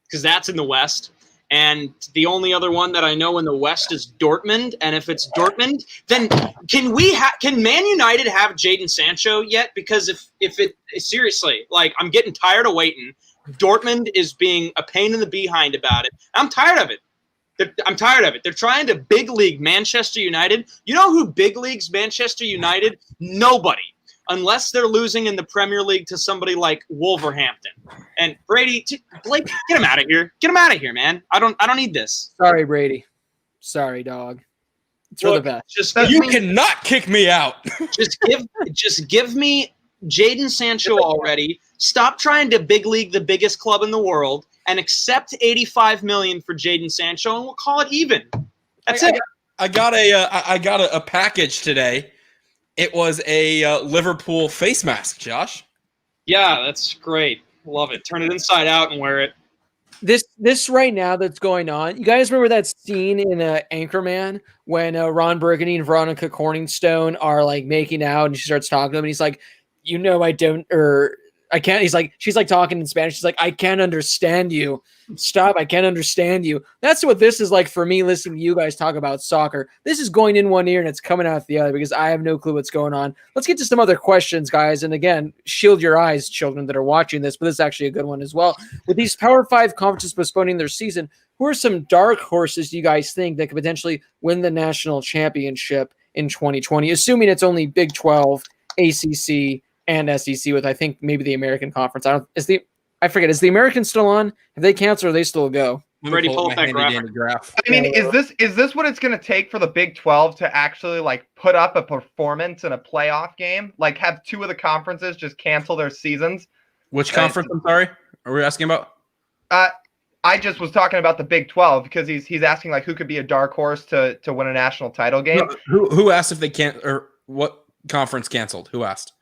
because that's in the west. And the only other one that I know in the west is Dortmund. And if it's Dortmund, then can Man United have Jadon Sancho yet? Because if it seriously, like, I'm getting tired of waiting. Dortmund is being a pain in the behind about it. I'm tired of it. I'm tired of it. They're trying to big league Manchester United. You know who big leagues Manchester United? Nobody. Unless they're losing in the Premier League to somebody like Wolverhampton. And Brady, Blake, get him out of here. Get him out of here, man. I don't need this. Sorry, Brady. Sorry, dog. It's for the best. You cannot kick me out. just give me Jadon Sancho already. Stop trying to big league the biggest club in the world and accept $85 million for Jadon Sancho, and we'll call it even. That's it. I got a package today. It was a Liverpool face mask, Josh. Yeah, that's great. Love it. Turn it inside out and wear it. This right now that's going on. You guys remember that scene in Anchorman when Ron Burgundy and Veronica Corningstone are like making out, and she starts talking to him, and he's like, "You know, I don't," or I can't. She's like talking in Spanish. She's like, I can't understand you. Stop. I can't understand you. That's what this is like for me listening to you guys talk about soccer. This is going in one ear and it's coming out the other because I have no clue what's going on. Let's get to some other questions, guys. And again, shield your eyes, children that are watching this, but this is actually a good one as well. With these Power 5 conferences postponing their season, who are some dark horses do you guys think that could potentially win the national championship in 2020, assuming it's only Big 12, ACC, and SEC with, I think, maybe the American Conference. I forget. Is the American still on? Have they canceled or are they still go? Ready, pull up that graph. I mean, is this what it's going to take for the Big 12 to actually like put up a performance in a playoff game? Like have two of the conferences just cancel their seasons? Which conference? I'm sorry. Are we asking about? I just was talking about the Big 12 because he's asking like who could be a dark horse to win a national title game. No, who asked if they can't or what conference canceled? Who asked?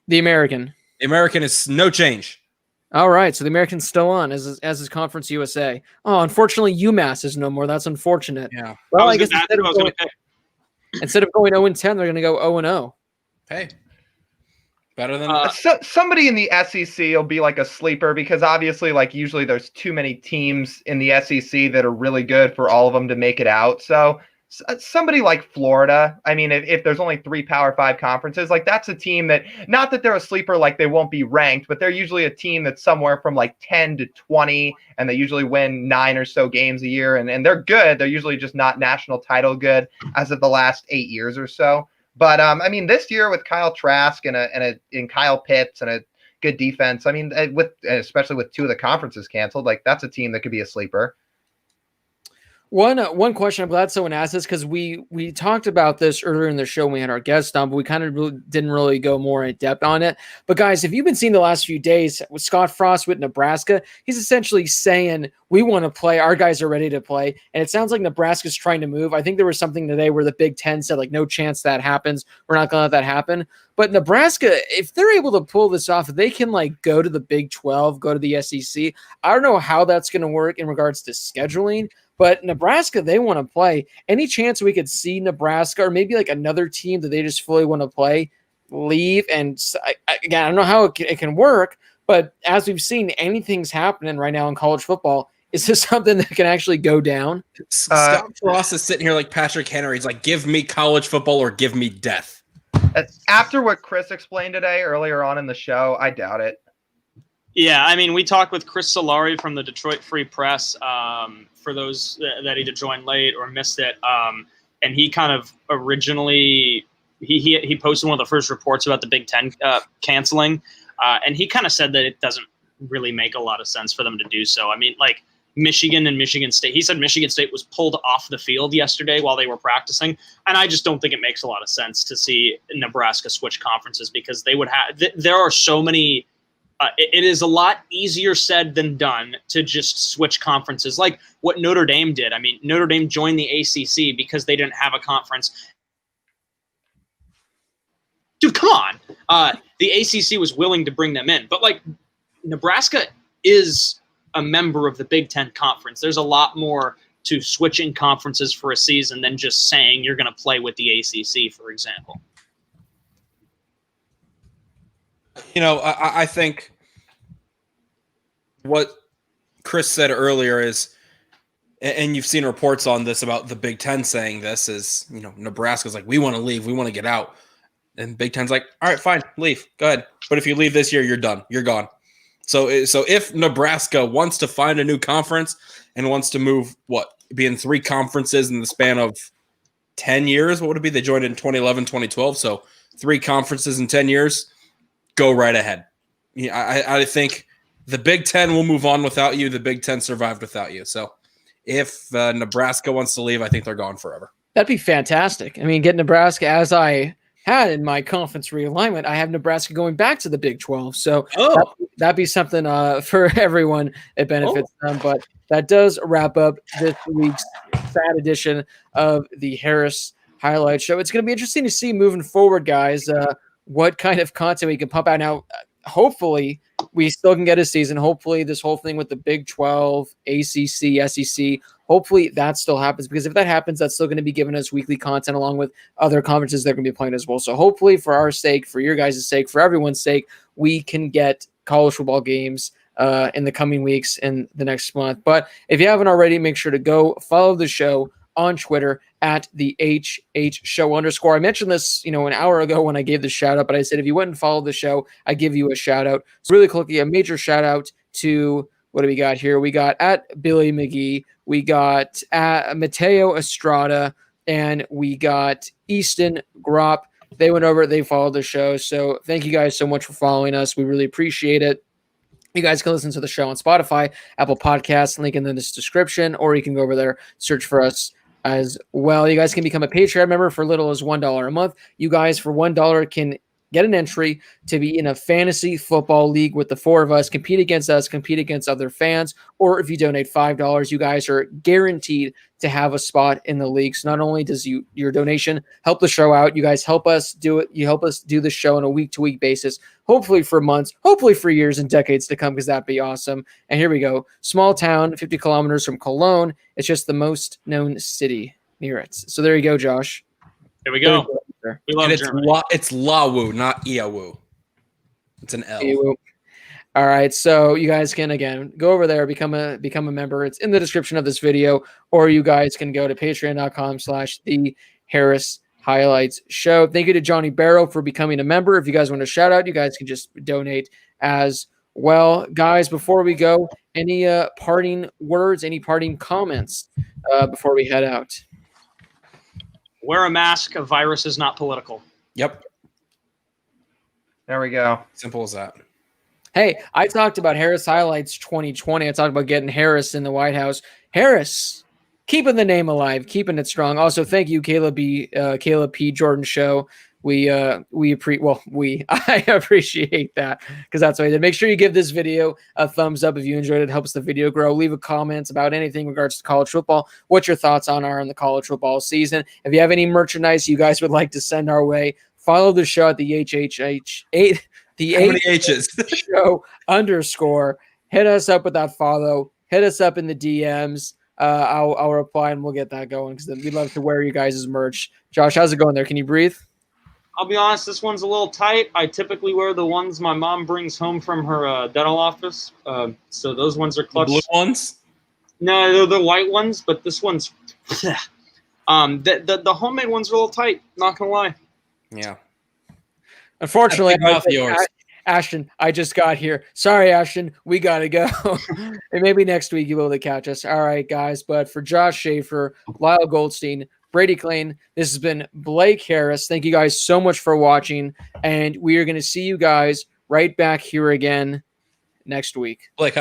The American. The American is no change. All right, so the American's still on as is Conference USA. Oh, unfortunately, UMass is no more. That's unfortunate. Yeah. Well, I guess instead of going 0-10, they're going to go 0-0. Hey, better than somebody in the SEC will be like a sleeper because obviously, like usually, there's too many teams in the SEC that are really good for all of them to make it out. So somebody like Florida, I mean, if there's only 3 Power 5 conferences, like that's a team that, not that they're a sleeper, like they won't be ranked, but they're usually a team that's somewhere from like 10 to 20, and they usually win 9 or so games a year, and they're good. They're usually just not national title good as of the last 8 years or so. But I mean, this year with Kyle Trask and Kyle Pitts and a good defense, I mean, especially with 2 of the conferences canceled, like that's a team that could be a sleeper. One question, I'm glad someone asked this because we talked about this earlier in the show when we had our guest on, but we kind of didn't really go more in depth on it. But guys, if you've been seeing the last few days with Scott Frost with Nebraska, he's essentially saying we want to play, our guys are ready to play, and it sounds like Nebraska's trying to move. I think there was something today where the Big Ten said like no chance that happens. We're not going to let that happen. But Nebraska, if they're able to pull this off, if they can like go to the Big 12, go to the SEC, I don't know how that's going to work in regards to scheduling. But Nebraska, they want to play. Any chance we could see Nebraska or maybe like another team that they just fully want to play leave? And again, I don't know how it can work, but as we've seen, anything's happening right now in college football. Is this something that can actually go down? Scott Frost is sitting here like Patrick Henry. He's like, give me college football or give me death. After what Chris explained today earlier on in the show, I doubt it. Yeah, I mean, we talked with Chris Solari from the Detroit Free Press, for those that either joined late or missed it. And he kind of originally he posted one of the first reports about the Big Ten canceling, and he kind of said that it doesn't really make a lot of sense for them to do so. I mean, like Michigan and Michigan State. He said Michigan State was pulled off the field yesterday while they were practicing, and I just don't think it makes a lot of sense to see Nebraska switch conferences because they would have. There are so many. It is a lot easier said than done to just switch conferences like what Notre Dame did. I mean, Notre Dame joined the ACC because they didn't have a conference. Dude, come on. The ACC was willing to bring them in. But, like, Nebraska is a member of the Big Ten Conference. There's a lot more to switching conferences for a season than just saying you're going to play with the ACC, for example. You know, I think what Chris said earlier is, and you've seen reports on this about the Big Ten saying this, is, you know, Nebraska's like, we want to leave, we want to get out. And Big Ten's like, all right, fine, leave, go ahead. But if you leave this year, you're done, you're gone. So if Nebraska wants to find a new conference and wants to move, be in 3 conferences in the span of 10 years, what would it be? They joined in 2011, 2012, so 3 conferences in 10 years. Go right ahead. Yeah, I think the Big Ten will move on without you. The Big Ten survived without you. So if Nebraska wants to leave, I think they're gone forever. That'd be fantastic. I mean, get Nebraska, as I had in my conference realignment, I have Nebraska going back to the Big 12. So that'd be something for everyone. It benefits them. But that does wrap up this week's sad edition of the Harris Highlight Show. It's going to be interesting to see moving forward, guys, what kind of content we can pump out. Now, hopefully, we still can get a season. Hopefully, this whole thing with the Big 12, ACC, SEC, hopefully that still happens, because if that happens, that's still going to be giving us weekly content along with other conferences that are going to be playing as well. So hopefully, for our sake, for your guys' sake, for everyone's sake, we can get college football games in the coming weeks and the next month. But if you haven't already, make sure to go follow the show on Twitter at the HHShow_. I mentioned this, an hour ago when I gave the shout out, but I said if you went and followed the show, I give you a shout out. So really quickly, a major shout out to what do we got here? We got at Billy McGee, we got at Mateo Estrada, and we got Easton Gropp. They went over, they followed the show. So thank you guys so much for following us. We really appreciate it. You guys can listen to the show on Spotify, Apple Podcasts, link in this description, or you can go over there, search for us as well. You guys can become a Patreon member for little as $1 a month. You guys for $1 can get an entry to be in a fantasy football league with the four of us, compete against us, compete against other fans, or if you donate $5, you guys are guaranteed to have a spot in the league. So not only does your donation help the show out, you guys help us do it. You help us do the show on a week-to-week basis, hopefully for months, hopefully for years and decades to come, because that'd be awesome. And here we go. Small town, 50 kilometers from Cologne. It's just the most known city near it. So there you go, Josh. Here we go. We love And Germany. it's Lawu, not Iawu. It's an L. All right, so you guys can again go over there, become a member. It's in the description of this video, or you guys can go to patreon.com/The Harris Highlights Show. Thank you to Johnny Barrow for becoming a member. If you guys want to shout out, you guys can just donate as well. Guys, before we go, any parting words, any parting comments before we head out? Wear a mask. A virus is not political. Yep. There we go. Simple as that. Hey, I talked about Harris Highlights 2020. I talked about getting Harris in the White House. Harris, keeping the name alive, keeping it strong. Also, thank you, Caleb P. Jordan Show. I appreciate that, because that's what I did. Make sure you give this video a thumbs up if you enjoyed it. It helps the video grow. Leave a comment about anything in regards to college football. What your thoughts on the college football season. If you have any merchandise you guys would like to send our way, follow the show at the HHH8. The How many H's? Show _. Hit us up with that follow. Hit us up in the DMs. I'll reply and we'll get that going, because we'd love to wear you guys' merch. Josh, how's it going there? Can you breathe? I'll be honest, this one's a little tight. I typically wear the ones my mom brings home from her dental office. So those ones are clutch. The blue ones? No, they're the white ones, but this one's the homemade ones are a little tight, not gonna lie. Yeah. Unfortunately, yours. Ashton, I just got here. Sorry, Ashton, we gotta go. And maybe next week you'll be able to catch us. All right, guys. But for Josh Schaefer, Lyle Goldstein, Brady Klein, this has been Blake Harris. Thank you guys so much for watching, and we are going to see you guys right back here again next week. Blake,